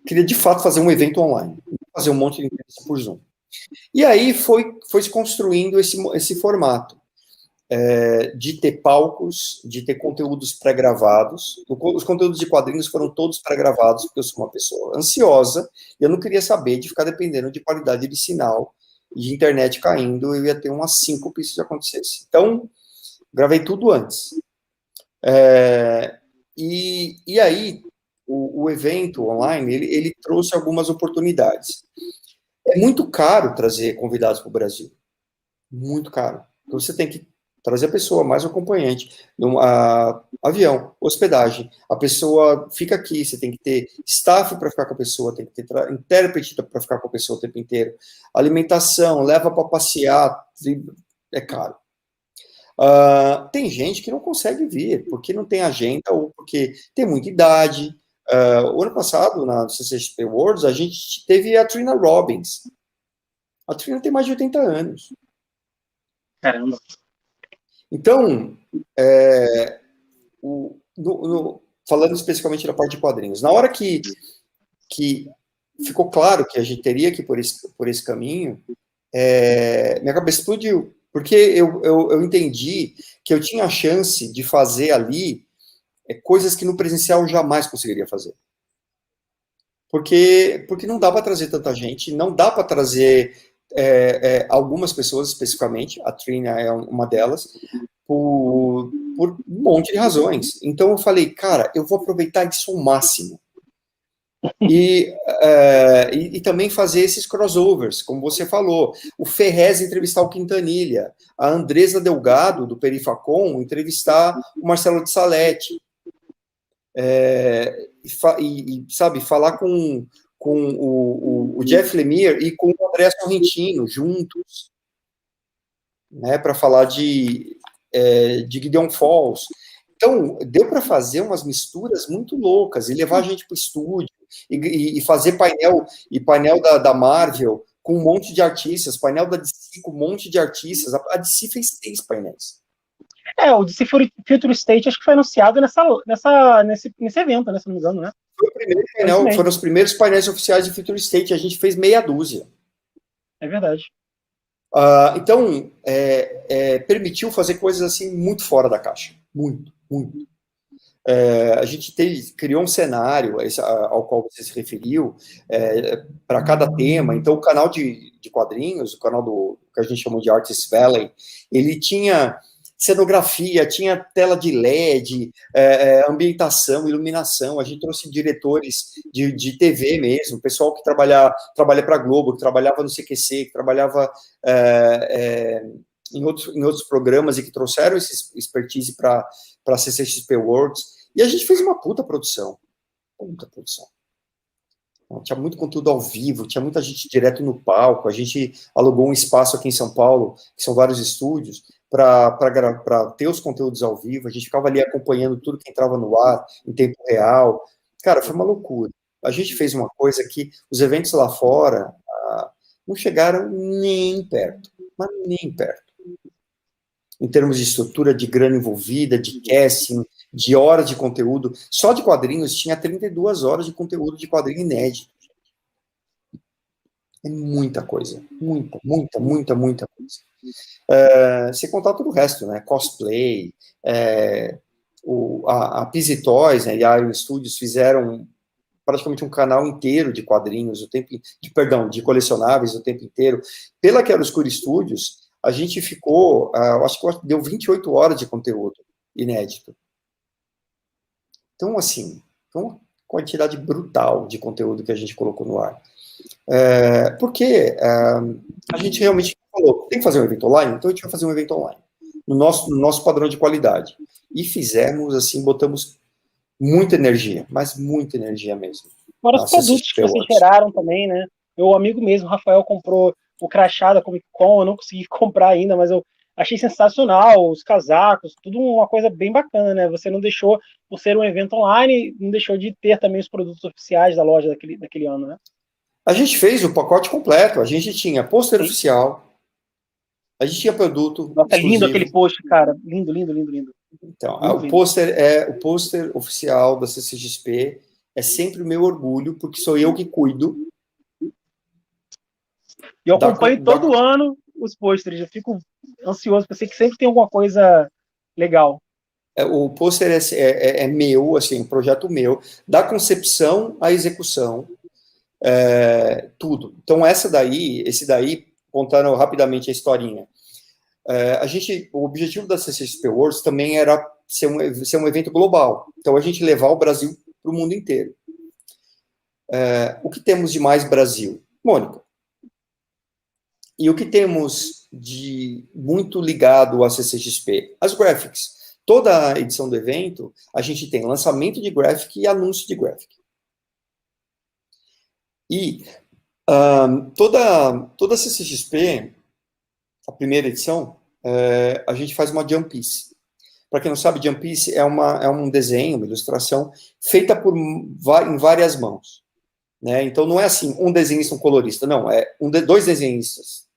queria de fato fazer um evento online, fazer um monte de entrevista por Zoom. E aí foi se construindo esse formato, de ter palcos, de ter conteúdos pré-gravados. Os conteúdos de quadrinhos foram todos pré-gravados, porque eu sou uma pessoa ansiosa, e eu não queria saber de ficar dependendo de qualidade de sinal, de internet caindo, eu ia ter umas 5 se isso acontecesse. Então, gravei tudo antes. E aí, o evento online, ele trouxe algumas oportunidades. É muito caro trazer convidados para o Brasil. Muito caro. Então, você tem que trazer a pessoa, mais o acompanhante, avião, hospedagem. A pessoa fica aqui, você tem que ter staff para ficar com a pessoa, tem que ter intérprete para ficar com a pessoa o tempo inteiro. Alimentação, leva para passear, é caro. Tem gente que não consegue vir, porque não tem agenda ou porque tem muita idade. O ano passado, na CCXP Worlds, a gente teve a Trina Robbins. A Trina tem mais de 80 anos. Caramba. Então, falando especificamente da parte de quadrinhos, na hora que ficou claro que a gente teria que ir por esse caminho, minha cabeça explodiu. Porque eu entendi que eu tinha a chance de fazer ali coisas que no presencial eu jamais conseguiria fazer. Porque não dá para trazer tanta gente, não dá para trazer algumas pessoas especificamente, a Trina é uma delas, por um monte de razões. Então eu falei, cara, eu vou aproveitar isso ao máximo. E também fazer esses crossovers, como você falou. O Ferrez entrevistar o Quintanilha, a Andresa Delgado, do Perifacom, entrevistar o Marcelo de Salete. Sabe, falar com o Jeff Lemire e com o André Sorrentino, juntos. né, para falar de Gideon Falls. Então, deu para fazer umas misturas muito loucas, e levar a gente para o estúdio, e fazer painel da Marvel com um monte de artistas, painel da DC com um monte de artistas. A DC fez 6 painéis. O DC Future State acho que foi anunciado nesse evento, né, se não me engano, né? Foi o primeiro painel, foram os primeiros painéis oficiais de Future State, a gente fez meia dúzia. É verdade. Então, permitiu fazer coisas assim muito fora da caixa. Muito, muito. A gente criou um cenário ao qual você se referiu, para cada tema. Então, o canal de quadrinhos, o canal que a gente chama de Artist Valley, ele tinha cenografia, tinha tela de LED, ambientação, iluminação. A gente trouxe diretores de TV mesmo, pessoal que trabalha para a Globo, que trabalhava no CQC, que trabalhava em outros programas, e que trouxeram esse expertise para a CCXP Worlds. E a gente fez uma puta produção. Tinha muito conteúdo ao vivo, tinha muita gente direto no palco. A gente alugou um espaço aqui em São Paulo, que são vários estúdios, para ter os conteúdos ao vivo. A gente ficava ali acompanhando tudo que entrava no ar, em tempo real. Cara, foi uma loucura. A gente fez uma coisa que os eventos lá fora não chegaram nem perto, mas nem perto. Em termos de estrutura, de grana envolvida, de casting, de horas de conteúdo. Só de quadrinhos tinha 32 horas de conteúdo de quadrinho inédito. É muita coisa. Muita coisa. Sem contar todo o resto, né? Cosplay, a Pizzy Toys, né, e a Iron Studios fizeram praticamente um canal inteiro de quadrinhos, de colecionáveis o tempo inteiro. Pela Chiaroscuro Studios, a gente ficou, acho que deu 28 horas de conteúdo inédito. Então, assim, foi uma quantidade brutal de conteúdo que a gente colocou no ar. Porque a gente realmente falou, tem que fazer um evento online? Então a gente vai fazer um evento online, no nosso padrão de qualidade. E fizemos, assim, botamos muita energia, mas muita energia mesmo. Fora os produtos que vocês geraram também, né? Meu amigo mesmo, Rafael, comprou o crachá da Comic Con, eu não consegui comprar ainda, mas eu achei sensacional, os casacos, tudo uma coisa bem bacana, né? Você não deixou, por ser um evento online, não deixou de ter também os produtos oficiais da loja daquele ano, né? A gente fez o pacote completo, a gente tinha pôster oficial, a gente tinha produto. Nossa, exclusivo. Lindo aquele pôster, cara, lindo. Então, o pôster oficial da CCXP é sempre o meu orgulho, porque sou eu que cuido. E eu acompanho todo ano os pôsteres, eu fico ansioso, porque eu sei que sempre tem alguma coisa legal. O pôster é meu, assim, um projeto meu, da concepção à execução, tudo. Então, esse daí, contando rapidamente a historinha, o objetivo da CCXP Worlds também era ser um evento global. Então, a gente levar o Brasil para o mundo inteiro. O que temos de mais Brasil? Mônica. E o que temos de muito ligado à CCXP? As graphics. Toda a edição do evento, a gente tem lançamento de graphic e anúncio de graphic. E toda a CCXP, a primeira edição, a gente faz uma Jump Piece. Para quem não sabe, Jump Piece é um desenho, uma ilustração, feita em várias mãos. Né? Então, não é assim, um desenhista, um colorista. Não, dois desenhistas.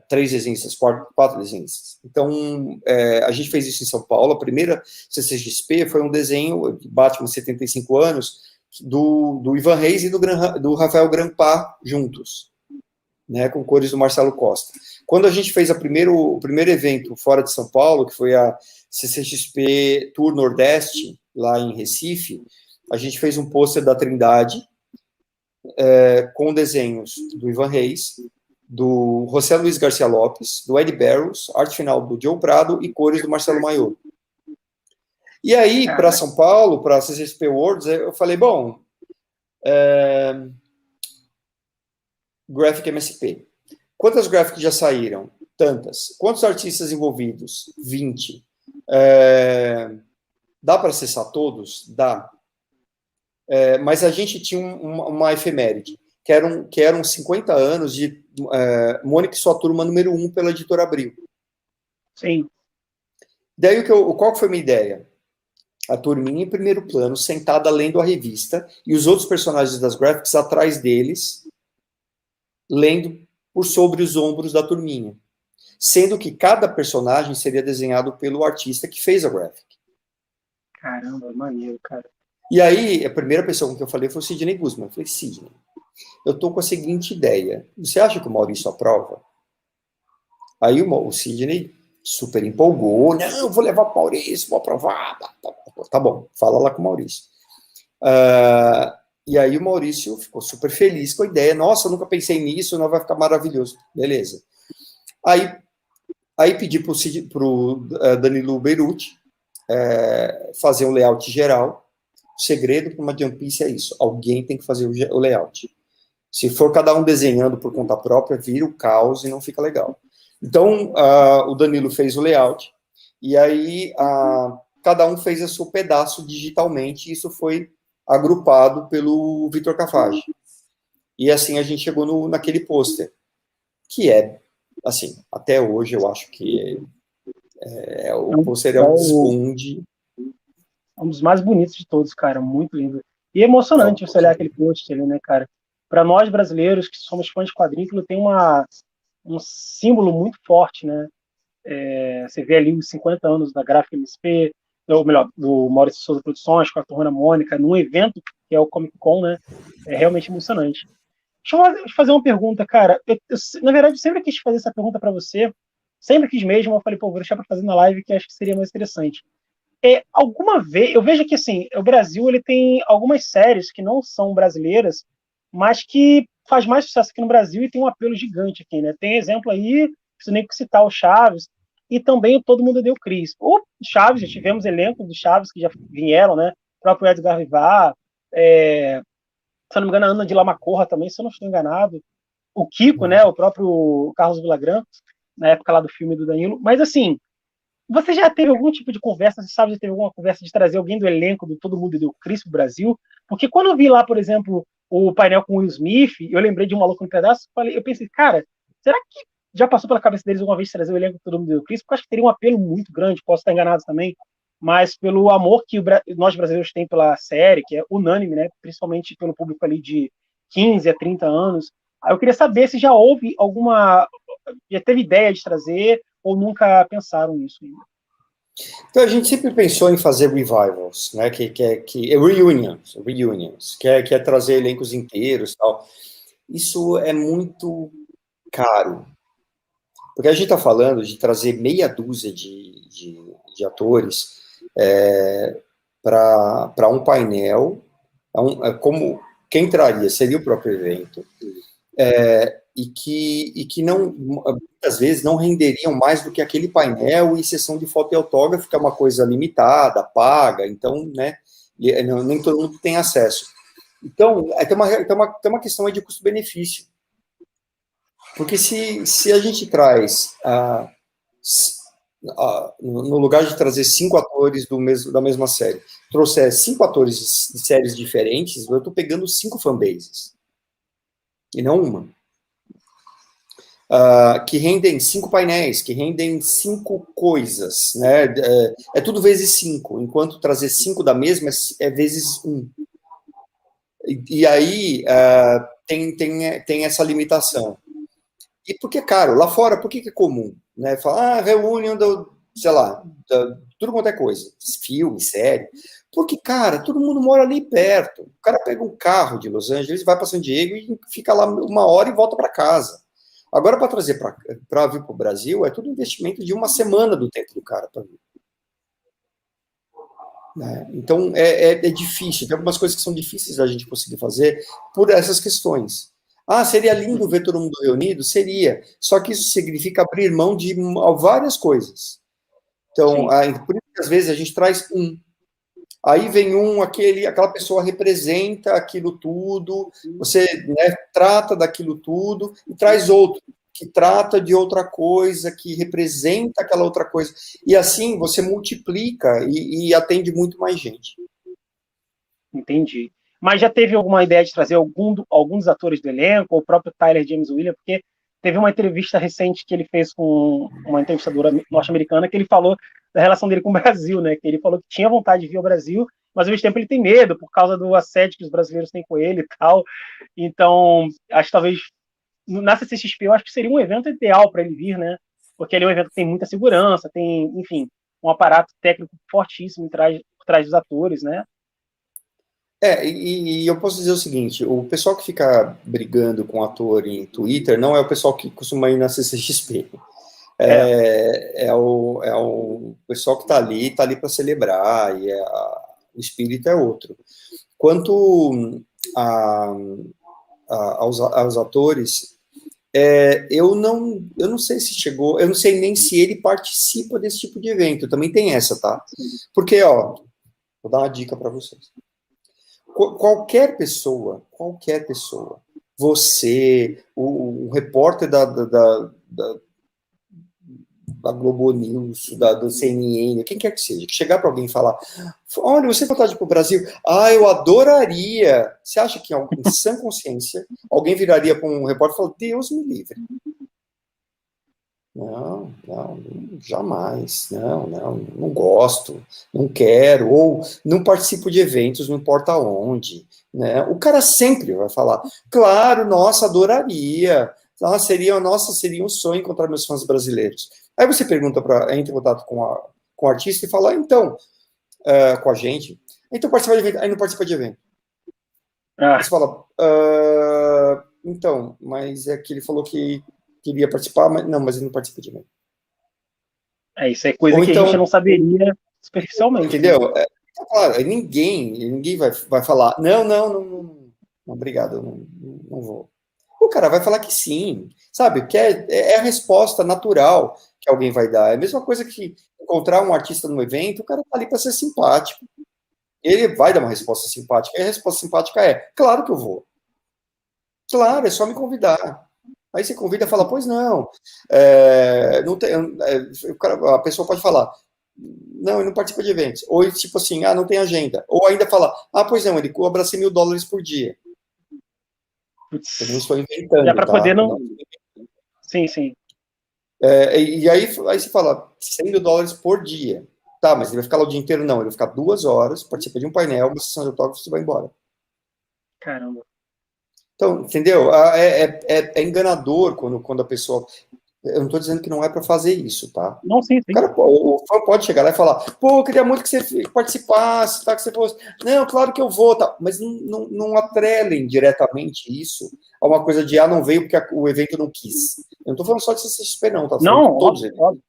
3 desenhistas, 4 desenhistas. Então, a gente fez isso em São Paulo. A primeira CCXP foi um desenho de Batman 75 anos, do Ivan Reis e do Rafael Grampar juntos, né, com cores do Marcelo Costa. Quando a gente fez o primeiro evento fora de São Paulo, que foi a CCXP Tour Nordeste, lá em Recife, a gente fez um pôster da Trindade, com desenhos do Ivan Reis, do José Luiz Garcia Lopes, do Ed Barrows, arte final do Joe Prado e cores do Marcelo Maior. E aí, para São Paulo, para a CCXP Worlds, eu falei, bom, Graphic MSP. Quantas graphics já saíram? Tantas. Quantos artistas envolvidos? 20. Dá para acessar todos? Dá. Mas a gente tinha uma efeméride, que eram 50 anos de Mônica e sua turma número 1 pela Editora Abril. Sim. Daí, qual que foi a minha ideia? A turminha em primeiro plano, sentada lendo a revista, e os outros personagens das graphics atrás deles, lendo por sobre os ombros da turminha. Sendo que cada personagem seria desenhado pelo artista que fez a graphic. Caramba, maneiro, cara. E aí, a primeira pessoa com que eu falei foi o Sidney Guzman. Eu falei, Sidney, eu tô com a seguinte ideia. Você acha que o Maurício aprova? Aí o Sidney super empolgou. Não, eu vou levar para o Maurício, vou aprovar. Tá bom, fala lá com o Maurício. E aí o Maurício ficou super feliz com a ideia. Nossa, eu nunca pensei nisso, não vai ficar maravilhoso. Beleza. Aí pedi para o Danilo Beruti fazer um layout geral. O segredo para uma One Piece é isso. Alguém tem que fazer o layout. Se for cada um desenhando por conta própria, vira o caos e não fica legal. Então, o Danilo fez o layout, e aí cada um fez o seu pedaço digitalmente, e isso foi agrupado pelo Vitor Cafage. E assim a gente chegou naquele pôster, que é, assim, até hoje eu acho que o pôster é um desfunde. Um dos mais bonitos de todos, cara, muito lindo. E emocionante você olhar aquele pôster ali, né, cara? Para nós brasileiros que somos fãs de quadrinhos, tem um símbolo muito forte, né? Você vê ali os 50 anos da Gráfica MSP, ou melhor, do Maurício de Souza Produções, com a Turma Mônica, num evento que é o Comic Con, né? É realmente emocionante. Deixa eu fazer uma pergunta, cara. Na verdade, eu sempre quis fazer essa pergunta para você, sempre quis mesmo. Eu falei, pô, vou deixar para fazer na live, que acho que seria mais interessante. Alguma vez, eu vejo que assim, o Brasil ele tem algumas séries que não são brasileiras, mas que faz mais sucesso aqui no Brasil e tem um apelo gigante aqui, né? Tem exemplo aí, preciso nem citar o Chaves, e também o Todo Mundo Deu Cris. O Chaves, já tivemos elenco do Chaves que já vieram, né? O próprio Edgar Vivar, se eu não me engano, a Ana de Lamacorra também, se eu não estou enganado. O Kiko, né? O próprio Carlos Villagrán, na época lá do filme do Danilo. Mas assim, você já teve algum tipo de conversa, você sabe, já teve alguma conversa de trazer alguém do elenco do Todo Mundo Deu Cris pro Brasil? Porque quando eu vi lá, por exemplo, o painel com o Will Smith, eu lembrei de Um Maluco no Pedaço, eu pensei, cara, será que já passou pela cabeça deles alguma vez trazer o elenco do Todo Mundo Deu Cris? Porque eu acho que teria um apelo muito grande, posso estar enganado também, mas pelo amor que nós brasileiros temos pela série, que é unânime, né, principalmente pelo público ali de 15 a 30 anos. Aí eu queria saber se já houve já teve ideia de trazer ou nunca pensaram nisso ainda. Então a gente sempre pensou em fazer revivals, né? Reunions, que é trazer elencos inteiros, tal. Isso é muito caro, porque a gente está falando de trazer meia dúzia de atores para um painel, como quem traria seria o próprio evento, e que não, muitas vezes não renderiam mais do que aquele painel e sessão de foto e autógrafo, que é uma coisa limitada, paga, então, né, nem todo mundo tem acesso. Então, tem uma questão aí de custo-benefício. Porque se a gente traz, no lugar de trazer 5 atores da mesma série, trouxer 5 atores de séries diferentes, eu estou pegando 5 fanbases, e não uma. Que rendem 5 painéis, que rendem 5 coisas, né? É tudo vezes 5, enquanto trazer 5 da mesma é vezes 1. E aí tem essa limitação. E por que é caro? Lá fora, por que é comum? Né? Fala, reunião sei lá, tudo quanto é coisa, filme, série. Porque, cara, todo mundo mora ali perto. O cara pega um carro de Los Angeles, vai para San Diego e fica lá 1 hora e volta para casa. Agora, para trazer para vir para o Brasil, é tudo investimento de 1 semana do tempo do cara para vir. Né? Então, é difícil. Tem algumas coisas que são difíceis da gente conseguir fazer por essas questões. Seria lindo ver todo mundo reunido? Seria. Só que isso significa abrir mão de várias coisas. Então, por isso que às vezes a gente traz um. Aí vem aquela pessoa representa aquilo tudo, você, né, trata daquilo tudo e traz outro que trata de outra coisa, que representa aquela outra coisa. E assim você multiplica e atende muito mais gente. Entendi. Mas já teve alguma ideia de trazer alguns atores do elenco, ou o próprio Tyler James Williams? Porque teve uma entrevista recente que ele fez com uma entrevistadora norte-americana que ele falou da relação dele com o Brasil, né? Que ele falou que tinha vontade de vir ao Brasil, mas ao mesmo tempo ele tem medo por causa do assédio que os brasileiros têm com ele e tal. Então, acho que talvez na CCXP eu acho que seria um evento ideal para ele vir, né? Porque ele é um evento que tem muita segurança, tem, enfim, um aparato técnico fortíssimo por trás dos atores, né? E eu posso dizer o seguinte, o pessoal que fica brigando com o ator em Twitter não é o pessoal que costuma ir na CCXP. É o pessoal que está ali para celebrar, e o espírito é outro. Quanto aos atores, eu não sei se chegou, eu não sei nem se ele participa desse tipo de evento, também tem essa, tá? Porque, ó, vou dar uma dica para vocês. Qualquer pessoa, você, o repórter da Globo News, do CNN, quem quer que seja, que chegar para alguém e falar, olha, você vai vontade para o Brasil? Ah, eu adoraria. Você acha que em sã consciência alguém viraria para um repórter e falar, Deus me livre? Não, jamais, não gosto, não quero, ou não participo de eventos, não importa onde, né? O cara sempre vai falar, claro, nossa, adoraria, seria um sonho encontrar meus fãs brasileiros. Aí você entra em contato com o artista e fala, então, com a gente, então participa de evento, aí não participa de evento. Aí você fala, então, mas é que ele falou que queria participar, mas ele não participa de evento. Isso é coisa que a gente não saberia superficialmente. Entendeu? Né? Claro, ninguém vai falar, não, obrigado, eu não vou. O cara vai falar que sim, sabe? Que é a resposta natural que alguém vai dar. É a mesma coisa que encontrar um artista no evento, o cara tá ali para ser simpático. Ele vai dar uma resposta simpática, e a resposta simpática é, claro que eu vou. Claro, é só me convidar. Aí você convida e fala, pois não. Não tem, a pessoa pode falar, não, ele não participa de eventos. Ou tipo assim, não tem agenda. Ou ainda fala, pois não, ele cobra $100.000 por dia. Eu não estou inventando, para poder não... Sim. E aí você fala, $100.000 por dia. Tá, mas ele vai ficar lá o dia inteiro? Não, ele vai ficar 2 horas, participa de um painel, uma sessão de autógrafos e vai embora. Caramba. Então, entendeu? É enganador quando a pessoa... Eu não estou dizendo que não é para fazer isso, tá? Não, sim. O fã pode chegar lá e falar, pô, eu queria muito que você participasse, tá? Que você fosse. Não, claro que eu vou, tá? Mas não atrelem diretamente isso a uma coisa de, não veio porque o evento não quis. Eu não estou falando só de CCXP, não, tá? Não, todos óbvio.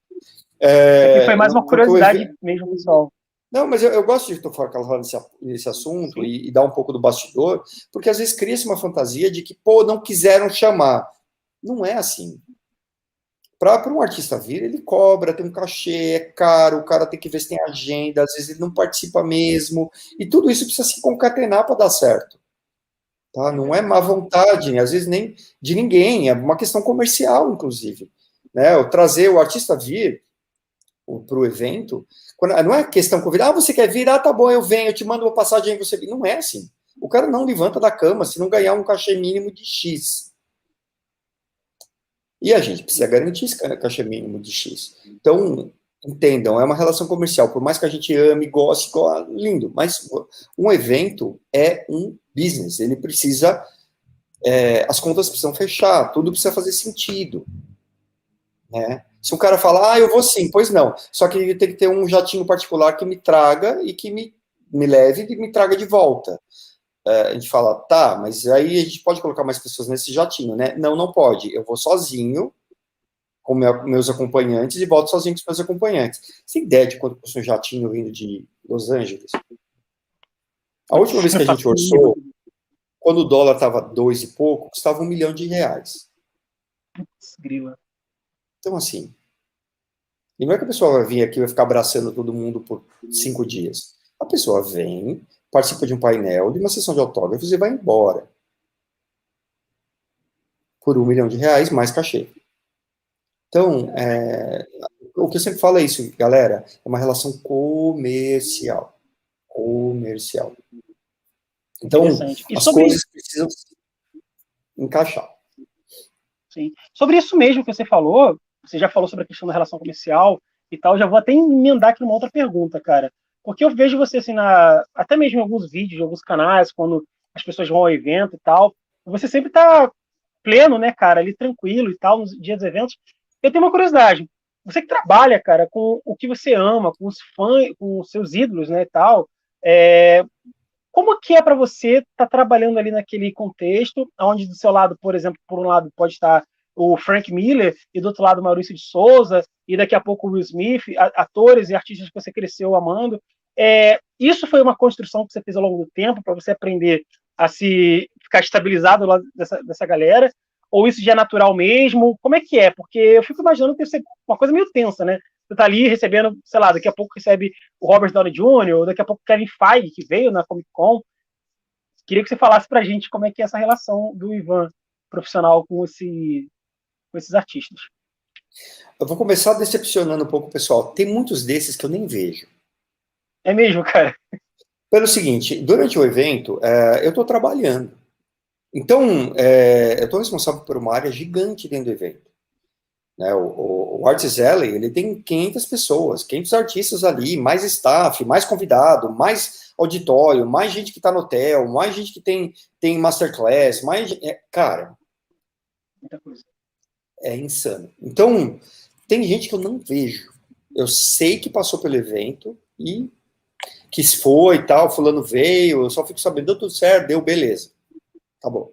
Foi mais uma curiosidade mesmo, pessoal. Não, mas eu gosto de falar nesse assunto e dar um pouco do bastidor, porque às vezes cria-se uma fantasia de que, pô, não quiseram chamar. Não é assim. Para um artista vir, ele cobra, tem um cachê, é caro, o cara tem que ver se tem agenda, às vezes ele não participa mesmo, e tudo isso precisa se concatenar para dar certo. Tá? Não é má vontade, às vezes nem de ninguém, é uma questão comercial, inclusive. Né? Trazer o artista vir para o evento, não é questão convidar, você quer vir? Tá bom, eu venho, eu te mando uma passagem, você vem. Não é assim. O cara não levanta da cama se não ganhar um cachê mínimo de X. E a gente precisa garantir esse cachê mínimo de X. Então, entendam, é uma relação comercial. Por mais que a gente ame, goste, lindo. Mas um evento é um business. Ele precisa... as contas precisam fechar. Tudo precisa fazer sentido. Né? Se um cara fala, eu vou sim, pois não. Só que tem que ter um jatinho particular que me traga e que me leve e me traga de volta. A gente fala, tá, mas aí a gente pode colocar mais pessoas nesse jatinho, né? Não pode. Eu vou sozinho com meus acompanhantes e volto sozinho com os meus acompanhantes. Você tem ideia de quanto custa um jatinho vindo de Los Angeles? A última vez que a gente orçou, quando o dólar estava 2 e pouco, custava R$1 milhão. Então, assim, e não é que a pessoa vai vir aqui e vai ficar abraçando todo mundo por 5 dias. A pessoa vem, participa de um painel, de uma sessão de autógrafos e vai embora. Por R$1 milhão, mais cachê. Então, o que eu sempre falo é isso, galera, é uma relação comercial. Então, as coisas precisam se encaixar. Sim. Sobre isso mesmo que você já falou sobre a questão da relação comercial e tal, já vou até emendar aqui uma outra pergunta, cara. Porque eu vejo você, assim, até mesmo em alguns vídeos, em alguns canais, quando as pessoas vão ao evento e tal, você sempre tá pleno, né, cara, ali tranquilo e tal, nos dias dos eventos. Eu tenho uma curiosidade. Você que trabalha, cara, com o que você ama, com os fãs, com os seus ídolos, né, e tal, é, como que é para você estar trabalhando ali naquele contexto, onde do seu lado, por exemplo, por um lado pode estar o Frank Miller e do outro lado o Maurício de Souza e daqui a pouco o Will Smith, atores e artistas que você cresceu amando. Isso foi uma construção que você fez ao longo do tempo para você aprender a se ficar estabilizado lá dessa galera? Ou isso já é natural mesmo? Como é que é? Porque eu fico imaginando que deve ser uma coisa meio tensa, né? Você tá ali recebendo, sei lá, daqui a pouco recebe o Robert Downey Jr., daqui a pouco o Kevin Feige, que veio na Comic Con. Queria que você falasse pra gente como é que é essa relação do Ivan profissional com esses artistas. Eu vou começar decepcionando um pouco o pessoal. Tem muitos desses que eu nem vejo. É mesmo, cara? Pelo seguinte, durante o evento, eu estou trabalhando. Então, eu estou responsável por uma área gigante dentro do evento. Né? O Artist Alley, ele tem 500 pessoas, 500 artistas ali, mais staff, mais convidado, mais auditório, mais gente que está no hotel, mais gente que tem masterclass, cara, Muita coisa. é insano. Então, tem gente que eu não vejo. Eu sei que passou pelo evento e que foi e tal, fulano veio, eu só fico sabendo, deu tudo certo, deu, beleza. Tá bom.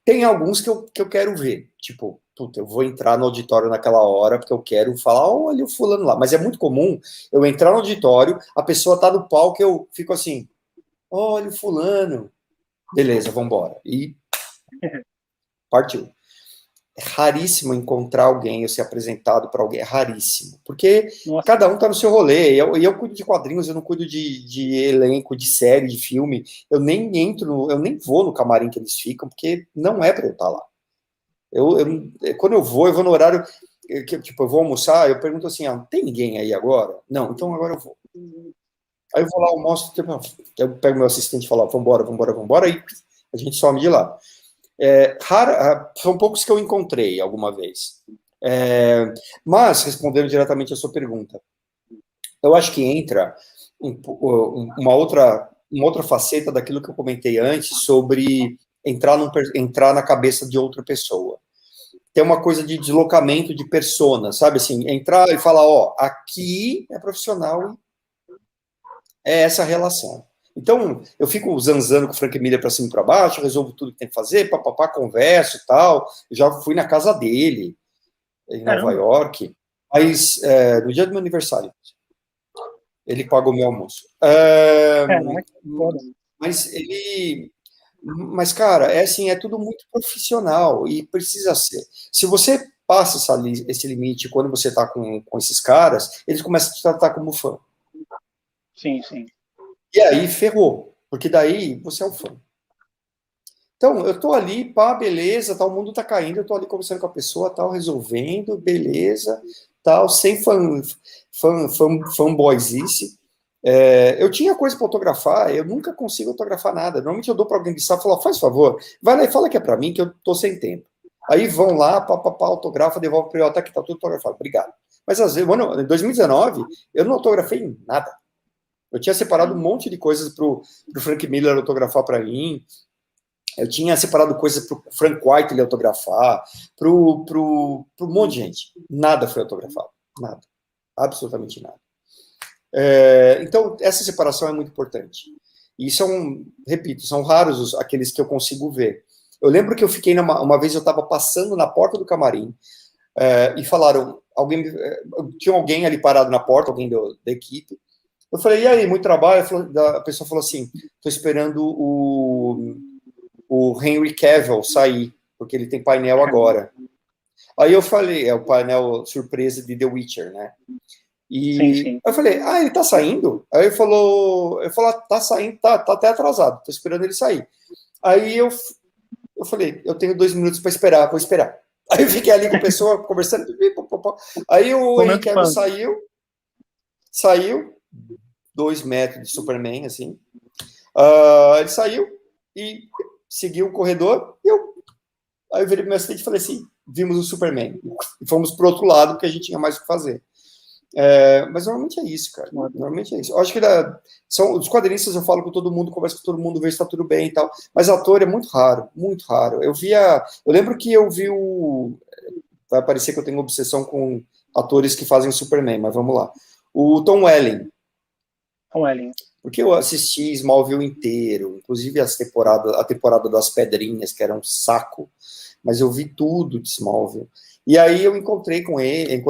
Tem alguns que eu quero ver, tipo, puta, eu vou entrar no auditório naquela hora porque eu quero falar, olha o fulano lá. Mas é muito comum eu entrar no auditório, a pessoa tá no palco, eu fico assim, olha o fulano. Beleza, vamos embora. E partiu. É raríssimo encontrar alguém ou ser apresentado para alguém, é raríssimo. Porque Nossa, cada um tá no seu rolê. Eu cuido de quadrinhos, eu não cuido de elenco, de série, de filme. Eu nem entro, eu nem vou no camarim que eles ficam, porque não é para eu estar lá. Quando eu vou no horário, tipo, eu vou almoçar, eu pergunto assim, tem ninguém aí agora? Não, então agora eu vou. Aí eu vou lá, almoço, eu pego meu assistente e falo, vambora, vambora, vambora, e a gente some de lá. São poucos que eu encontrei alguma vez. Mas, respondendo diretamente a sua pergunta, eu acho que entra uma outra faceta daquilo que eu comentei antes sobre entrar na cabeça de outra pessoa. Tem uma coisa de deslocamento de persona, sabe assim, entrar e falar, aqui é profissional e é essa relação. Então, eu fico zanzando com o Frank Miller para cima e para baixo, resolvo tudo que tem que fazer, papapá, converso e tal. Eu já fui na casa dele, em Nova caramba. York, mas no dia do meu aniversário, ele pagou meu almoço. Caraca, foda. Mas, cara, é assim, é tudo muito profissional e precisa ser. Se você passa esse limite quando você está com esses caras, eles começam a te tratar como fã. Sim, sim. E aí ferrou, porque daí você é um fã. Então, eu tô ali, pá, beleza, tal, o mundo tá caindo, eu tô ali conversando com a pessoa, tal, resolvendo, beleza, tal, sem fanboyzice. Eu tinha coisa para autografar, eu nunca consigo autografar nada. Normalmente eu dou para alguém de sala e falo, faz favor, vai lá e fala que é para mim, que eu tô sem tempo. Aí vão lá, pá, autografa, devolve para eu, tá aqui, tá tudo autografado, obrigado. Mas às vezes, em 2019, eu não autografei nada. Eu tinha separado um monte de coisas pro Frank Miller autografar para mim. Eu tinha separado coisas pro Frank White ele autografar, pro um monte de gente. Nada foi autografado. Nada. Absolutamente nada. Então, essa separação é muito importante. E repito, são raros aqueles que eu consigo ver. Eu lembro que eu fiquei uma vez eu estava passando na porta do camarim e falaram, tinha alguém ali parado na porta, alguém da equipe. Eu falei, e aí, muito trabalho? A pessoa falou assim, estou esperando o Henry Cavill sair, porque ele tem painel agora. Aí eu falei, é o painel surpresa de The Witcher, né? Sim, E sim. eu falei, ele tá saindo? Aí ele falou, tá saindo, tá até atrasado, tô esperando ele sair. Aí eu falei, eu tenho 2 minutos para esperar, vou esperar. Aí eu fiquei ali com a pessoa, conversando, aí o Henry Momento Cavill fã. saiu, 2 metros de Superman, assim, ele saiu e seguiu o corredor, aí eu virei pro meu assistente e falei assim, vimos o Superman. E fomos pro outro lado, porque a gente tinha mais o que fazer. Mas normalmente é isso, cara. Normalmente é isso. Eu acho que são os quadrinistas, eu falo com todo mundo, converso com todo mundo, vejo se tá tudo bem e tal. Mas ator é muito raro, muito raro. Eu lembro que eu vi vai parecer que eu tenho obsessão com atores que fazem o Superman, mas vamos lá. O Tom Welling. Tom Welling. Porque eu assisti Smallville inteiro, inclusive a temporada das Pedrinhas, que era um saco, mas eu vi tudo de Smallville. E aí eu encontrei com ele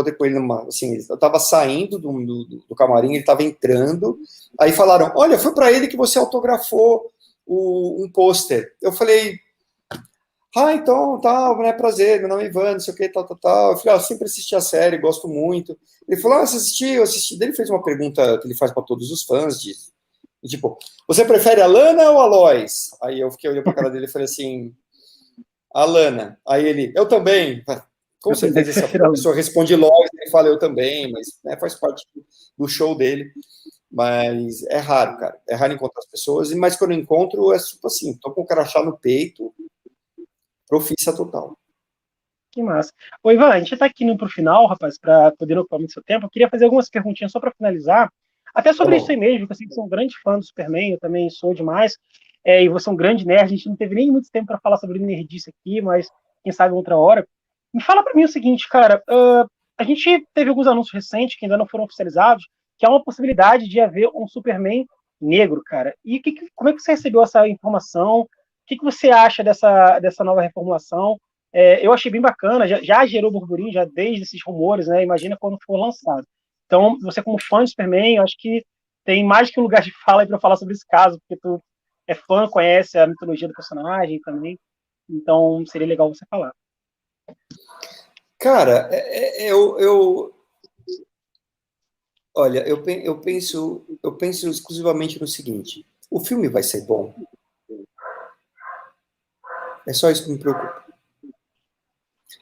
assim, eu estava saindo do camarim, ele estava entrando, aí falaram, olha, foi para ele que você autografou um pôster. Eu falei, então, né, prazer, meu nome é Ivan, não sei o que, tal. Eu falei, sempre assisti a série, gosto muito. Ele falou, você assistiu? Eu assisti. Daí ele fez uma pergunta que ele faz para todos os fãs, tipo, você prefere a Lana ou a Lois? Aí eu fiquei olhando pra cara dele e falei assim, a Lana. Aí ele, eu também. Com certeza, se a pessoa responde Lois, ele fala eu também, mas né, faz parte do show dele. Mas é raro, cara. É raro encontrar as pessoas, mas quando eu encontro, é tipo assim, tô com o crachá no peito, profissa total. Que massa. Ô, Ivan, a gente está aqui indo para o final, rapaz, para poder ocupar muito seu tempo. Eu queria fazer algumas perguntinhas só para finalizar, até sobre isso aí mesmo, que eu sei que você é um grande fã do Superman, eu também sou demais, e você é um grande nerd, a gente não teve nem muito tempo para falar sobre nerdice aqui, mas quem sabe outra hora. Me fala para mim o seguinte, cara, a gente teve alguns anúncios recentes que ainda não foram oficializados, que há uma possibilidade de haver um Superman negro, cara. E como é que você recebeu essa informação? O que você acha dessa nova reformulação? Eu achei bem bacana, já gerou burburinho, já desde esses rumores, né? Imagina quando for lançado. Então, você como fã de Superman, eu acho que tem mais que um lugar de fala aí para falar sobre esse caso, porque tu é fã, conhece a mitologia do personagem também, então seria legal você falar. Cara, olha, eu penso exclusivamente no seguinte, o filme vai ser bom? É só isso que me preocupa.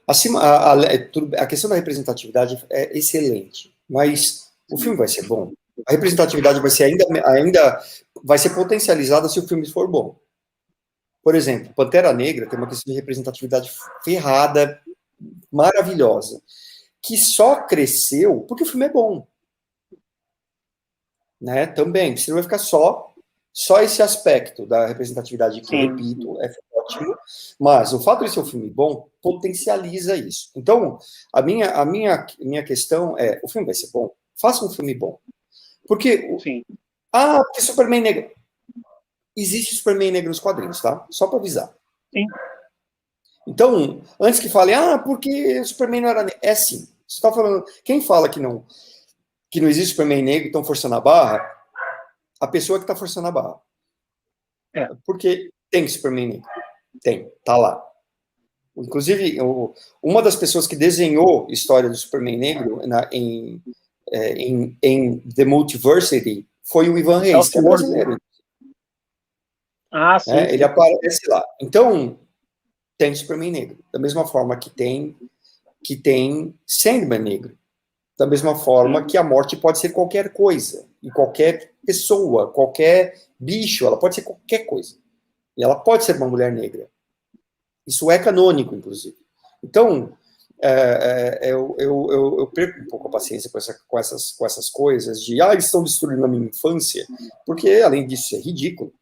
A questão da representatividade é excelente, mas o filme vai ser bom? A representatividade vai ser ainda vai ser potencializada se o filme for bom. Por exemplo, Pantera Negra tem uma questão de representatividade ferrada, maravilhosa, que só cresceu porque o filme é bom. Né? Também, você não vai ficar só esse aspecto da representatividade que, eu repito, é ótimo, mas o fato de ser um filme bom potencializa isso. Então, a minha questão é, o filme vai ser bom? Faça um filme bom. Porque, porque Superman negro. Existe Superman negro nos quadrinhos, tá? Só para avisar. Sim. Então, antes que falem, porque o Superman não era negro. É sim. Você tá falando, quem fala que não existe Superman negro e estão forçando a barra, a pessoa que está forçando a barra. Porque tem Superman negro. Tem, tá lá. Inclusive, uma das pessoas que desenhou a história do Superman negro em The Multiversity foi o Ivan Reis, que é brasileiro. Sim. Ele aparece lá. Então, tem Superman negro. Da mesma forma que tem Sandman negro. Da mesma forma que a morte pode ser qualquer coisa, e qualquer pessoa, qualquer bicho, ela pode ser qualquer coisa. E ela pode ser uma mulher negra. Isso é canônico, inclusive. Então, eu perco um pouco a paciência com essas coisas de, eles estão destruindo a minha infância, porque, além disso, é ridículo.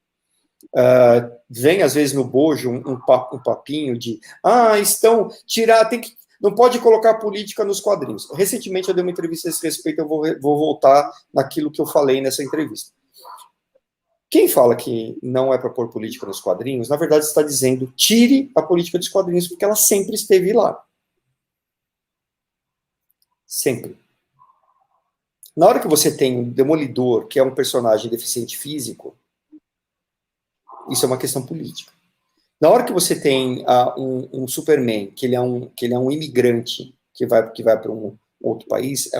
Vem, às vezes, no bojo um papinho de, não pode colocar política nos quadrinhos. Recentemente eu dei uma entrevista a esse respeito, eu vou voltar naquilo que eu falei nessa entrevista. Quem fala que não é para pôr política nos quadrinhos, na verdade está dizendo, tire a política dos quadrinhos, porque ela sempre esteve lá. Sempre. Na hora que você tem um Demolidor, que é um personagem deficiente físico, isso é uma questão política. Na hora que você tem um Superman, que ele é um imigrante que vai para um outro país,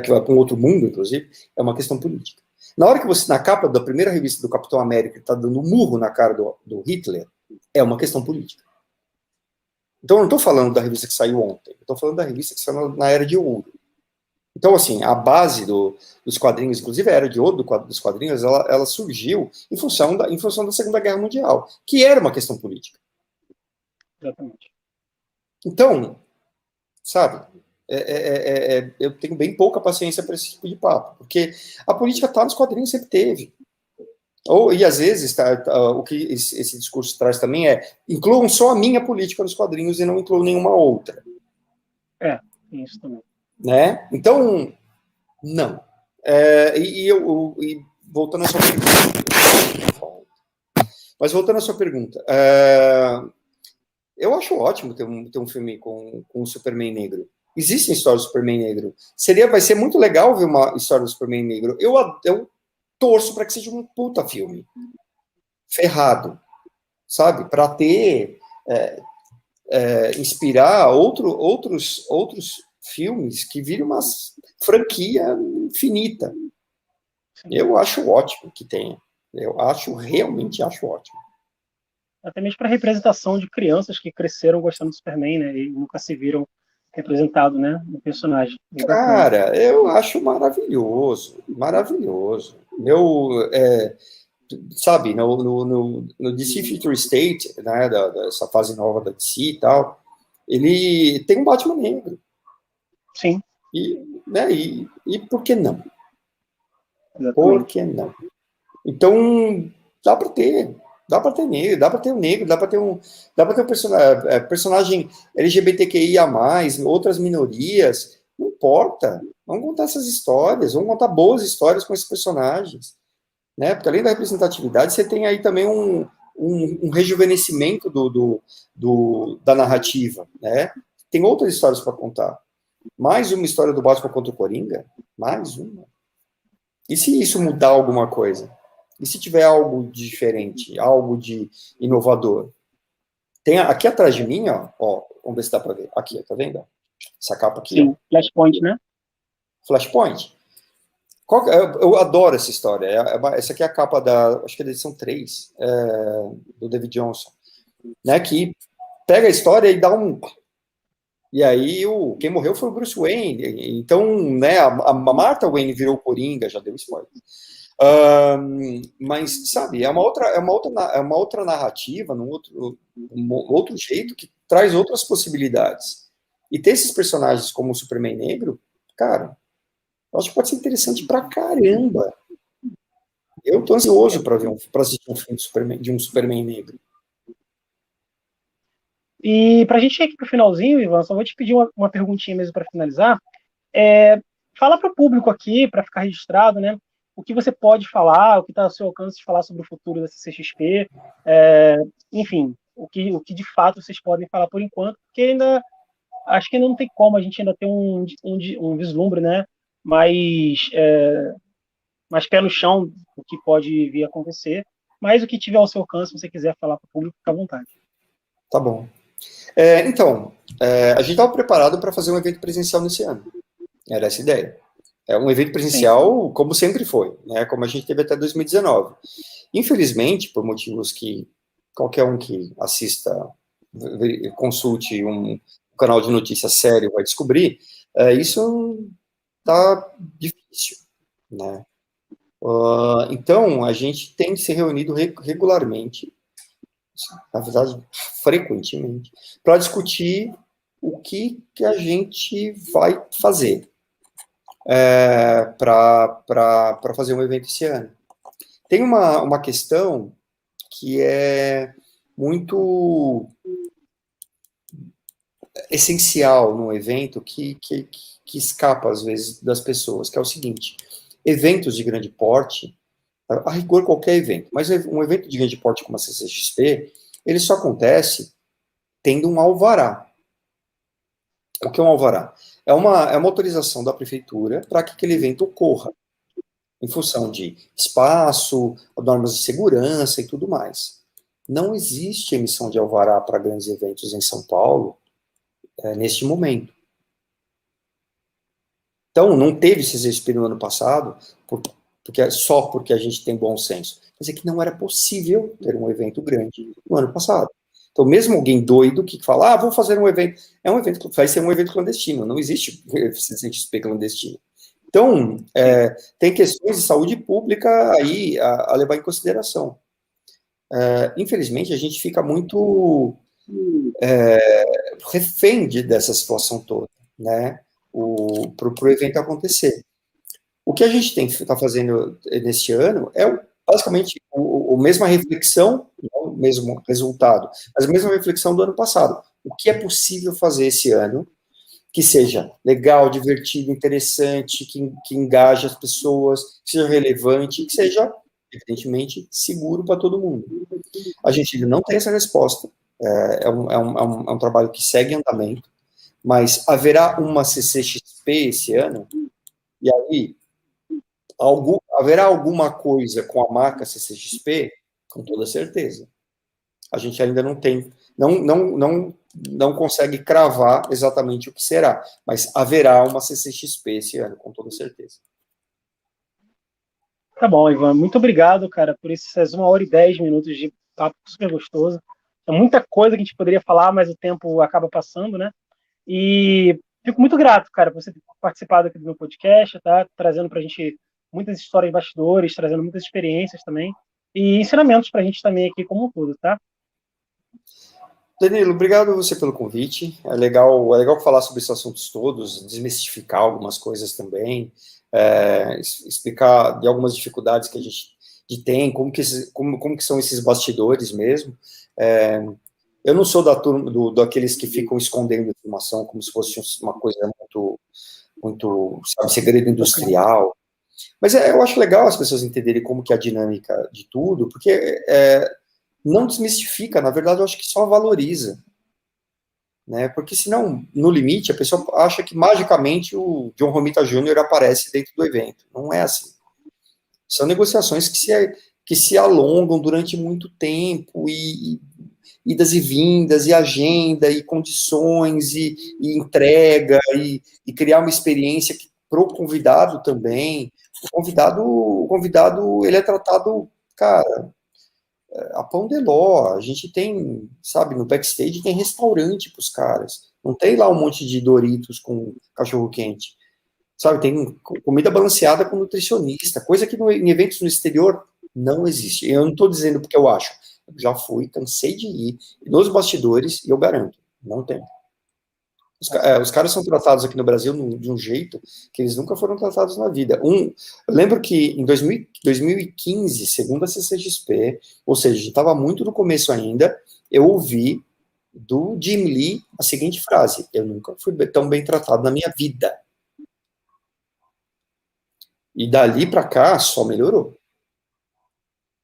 que vai para um outro mundo, inclusive, é uma questão política. Na hora que você, na capa da primeira revista do Capitão América, está dando um murro na cara do Hitler, é uma questão política. Então, eu não estou falando da revista que saiu ontem, eu estou falando da revista que saiu na Era de Ouro. Então, assim, a base dos quadrinhos, inclusive a Era de Ouro dos quadrinhos, ela surgiu em função da Segunda Guerra Mundial, que era uma questão política. Exatamente. Então, sabe? Eu tenho bem pouca paciência para esse tipo de papo, porque a política está nos quadrinhos, sempre teve. E às vezes, o que esse discurso traz também incluam só a minha política nos quadrinhos e não incluam nenhuma outra. Tem isso também. Né? Então, não. E voltando à sua pergunta. Mas voltando à sua pergunta, eu acho ótimo ter um filme com um Superman negro. Existem histórias do Superman negro. Vai ser muito legal ver uma história do Superman negro. Eu torço para que seja um puta filme. Ferrado. Sabe? Para ter... inspirar outros filmes que virem uma franquia infinita. Eu acho ótimo que tenha. Realmente acho ótimo. Até mesmo para representação de crianças que cresceram gostando do Superman, né? E nunca se viram representados, né? No personagem. Cara, eu acho maravilhoso. Maravilhoso. Sabe, no DC Future State, né, dessa fase nova da DC e tal, ele tem um Batman negro. Sim. E por que não? Exatamente. Por que não? Então, dá para ter negro, dá para ter um negro, dá para ter um personagem LGBTQIA+, outras minorias, não importa. Vamos contar essas histórias, vamos contar boas histórias com esses personagens. Né? Porque além da representatividade, você tem aí também um rejuvenescimento da narrativa, né? Tem outras histórias para contar. Mais uma história do Batman contra o Coringa? Mais uma. E se isso mudar alguma coisa? E se tiver algo diferente, algo de inovador? Tem aqui atrás de mim, ó, vamos ver se dá para ver. Aqui, tá vendo? Essa capa aqui. Sim, Flashpoint, né? Flashpoint. Eu adoro essa história. Essa aqui é a capa acho que é da edição 3, do David Johnson, né, que pega a história e dá um... E aí, quem morreu foi o Bruce Wayne. Então, né, a Martha Wayne virou Coringa, já deu spoiler. Mas, sabe, é uma outra narrativa, um outro jeito que traz outras possibilidades. E ter esses personagens como o Superman negro, cara, eu acho que pode ser interessante pra caramba. Eu tô ansioso para assistir um filme de um Superman negro. E para a gente ir aqui para o finalzinho, Ivan, só vou te pedir uma perguntinha mesmo para finalizar. Fala para o público aqui, para ficar registrado, né? O que você pode falar, o que está ao seu alcance de falar sobre o futuro da CCXP, enfim, o que de fato vocês podem falar por enquanto, porque acho que ainda não tem como a gente ainda ter um vislumbre, né? Mais pé no chão do que pode vir a acontecer, mas o que tiver ao seu alcance, se você quiser falar para o público, fica à vontade. Tá bom. Então, a gente estava preparado para fazer um evento presencial nesse ano. Era essa a ideia. É um evento presencial, sim, como sempre foi, né? Como a gente teve até 2019. Infelizmente, por motivos que qualquer um que assista, consulte um canal de notícias sério vai descobrir, isso tá difícil, né? Então, a gente tem se reunido regularmente, na verdade, frequentemente, para discutir o que a gente vai fazer para fazer um evento esse ano. Tem uma questão que é muito essencial no evento, que escapa, às vezes, das pessoas, que é o seguinte: eventos de grande porte, a rigor qualquer evento, mas um evento de grande porte como a CCXP, ele só acontece tendo um alvará. O que é um alvará? É uma autorização da prefeitura para que aquele evento ocorra, em função de espaço, normas de segurança e tudo mais. Não existe emissão de alvará para grandes eventos em São Paulo neste momento. Então, não teve CCXP no ano passado, só porque a gente tem bom senso. Quer dizer que não era possível ter um evento grande no ano passado. Então, mesmo alguém doido que fala, vou fazer um evento, vai ser um evento clandestino, não existe CCXP clandestino. Então, tem questões de saúde pública aí a levar em consideração. Infelizmente, a gente fica muito refém dessa situação toda, né, para o evento acontecer. O que a gente está fazendo neste ano é basicamente a mesma reflexão, não o mesmo resultado, mas a mesma reflexão do ano passado. O que é possível fazer esse ano que seja legal, divertido, interessante, que engaje as pessoas, que seja relevante, que seja, evidentemente, seguro para todo mundo. A gente ainda não tem essa resposta, é um trabalho que segue em andamento, mas haverá uma CCXP esse ano, e aí haverá alguma coisa com a marca CCXP? Com toda certeza. A gente ainda não tem, não consegue cravar exatamente o que será, mas haverá uma CCXP esse ano, com toda certeza. Tá bom, Ivan. Muito obrigado, cara, por essas 1h10 de papo super gostoso. É muita coisa que a gente poderia falar, mas o tempo acaba passando, né? E fico muito grato, cara, por você ter participado aqui do meu podcast, tá? Trazendo pra gente muitas histórias de bastidores, trazendo muitas experiências também e ensinamentos pra gente também aqui como um todo, tá? Danilo, obrigado você pelo convite. É legal falar sobre esses assuntos todos, desmistificar algumas coisas também, explicar de algumas dificuldades que a gente tem, como que são esses bastidores mesmo. Eu não sou da turma daqueles que ficam escondendo informação como se fosse uma coisa muito, sabe, segredo industrial. Mas eu acho legal as pessoas entenderem como que é a dinâmica de tudo, porque não desmistifica, na verdade eu acho que só valoriza, né? Porque senão, no limite, a pessoa acha que magicamente o John Romita Jr. aparece dentro do evento. Não é assim. São negociações que se alongam durante muito tempo, e idas e vindas, e agenda, e condições, e entrega, e criar uma experiência para o convidado também. O convidado, ele é tratado, cara, a pão de ló. A gente tem, sabe, no backstage tem restaurante para os caras. Não tem lá um monte de Doritos com cachorro quente. Sabe, tem comida balanceada com nutricionista, coisa que em eventos no exterior não existe. Eu não estou dizendo porque eu acho. Eu já fui, cansei de ir nos bastidores e eu garanto, não tem. Os caras são tratados aqui no Brasil de um jeito que eles nunca foram tratados na vida. Eu lembro que em 2015, segundo a CCXP, ou seja, estava muito no começo ainda, eu ouvi do Jim Lee a seguinte frase: eu nunca fui tão bem tratado na minha vida. E dali para cá só melhorou.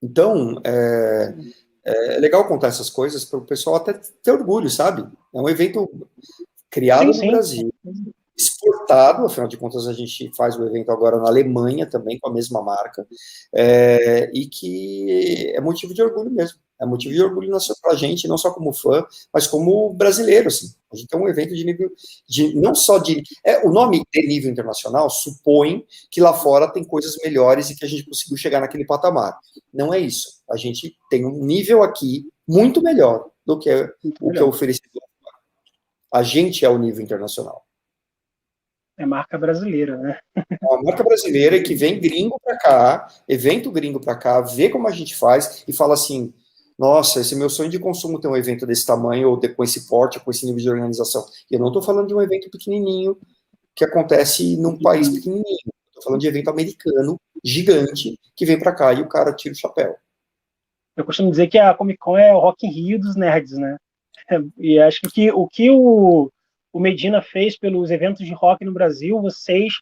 Então, é legal contar essas coisas para o pessoal até ter orgulho, sabe? É um evento criado no Brasil, exportado, afinal de contas a gente faz o evento agora na Alemanha também, com a mesma marca, e que é motivo de orgulho mesmo. É motivo de orgulho para a gente, não só como fã, mas como brasileiro, assim. A gente tem um evento de nível, não só de... o nome de nível internacional supõe que lá fora tem coisas melhores e que a gente conseguiu chegar naquele patamar. Não é isso. A gente tem um nível aqui muito melhor do que o que é oferecido lá fora. A gente é o nível internacional. É marca brasileira, né? É uma marca brasileira que vem gringo para cá, evento gringo para cá, vê como a gente faz e fala assim: nossa, esse é meu sonho de consumo ter um evento desse tamanho, ou com esse porte, com esse nível de organização. E eu não estou falando de um evento pequenininho que acontece num país pequenininho. Estou falando de evento americano, gigante, que vem para cá e o cara tira o chapéu. Eu costumo dizer que a Comic Con é o Rock in Rio dos nerds, né? E acho que o que o Medina fez pelos eventos de rock no Brasil, vocês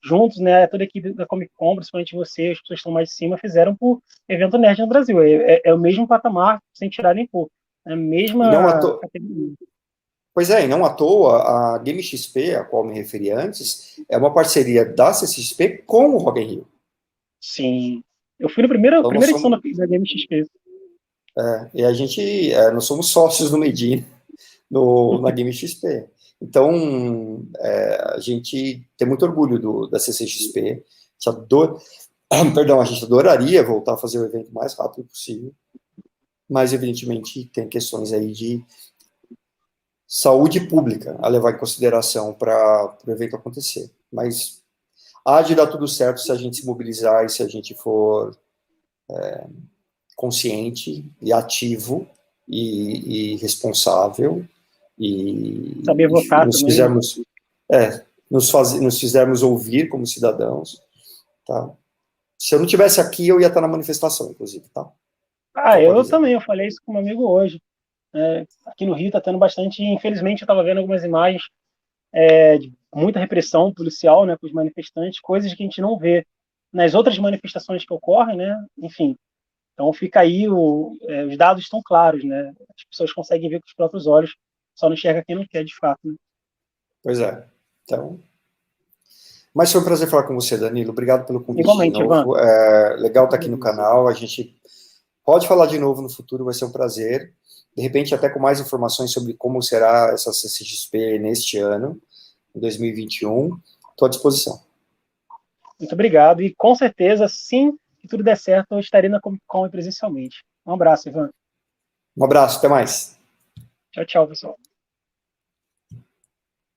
juntos, né, toda a equipe da Comic Con, principalmente vocês, as pessoas que estão mais de cima, fizeram por evento nerd no Brasil. É o mesmo patamar, sem tirar nem pôr. É a mesma categoria. Pois é, e não à toa, a Game XP, a qual me referi antes, é uma parceria da CCXP com o Rock in Rio. Sim. Eu fui na primeira edição da Game XP. E a gente, nós somos sócios do Medina, na Game XP. Então, a gente tem muito orgulho da CCXP. A gente adoraria voltar a fazer o evento o mais rápido possível, mas, evidentemente, tem questões aí de saúde pública a levar em consideração para o evento acontecer. Mas há de dar tudo certo se a gente se mobilizar e se a gente for consciente e ativo e responsável e Saber votar nos também. fizermos, nos fizermos ouvir como cidadãos, tá? Se eu não tivesse aqui, eu ia estar na manifestação, inclusive, tá? Eu também, eu falei isso com um amigo hoje. Aqui no Rio está tendo bastante, infelizmente eu estava vendo algumas imagens de muita repressão policial, né, com os manifestantes, coisas que a gente não vê nas outras manifestações que ocorrem, né, enfim. Então fica aí, os dados estão claros, né, as pessoas conseguem ver com os próprios olhos, só não enxerga quem não quer, de fato. Né? Pois é. Então... Mas foi um prazer falar com você, Danilo. Obrigado pelo convite. Igualmente, de novo. Legal estar aqui no canal. A gente pode falar de novo no futuro, vai ser um prazer. De repente, até com mais informações sobre como será essa CCXP neste ano, em 2021. Estou à disposição. Muito obrigado. E com certeza, sim, que tudo der certo, eu estarei na Comic Con presencialmente. Um abraço, Ivan. Um abraço, até mais. Tchau, tchau, pessoal.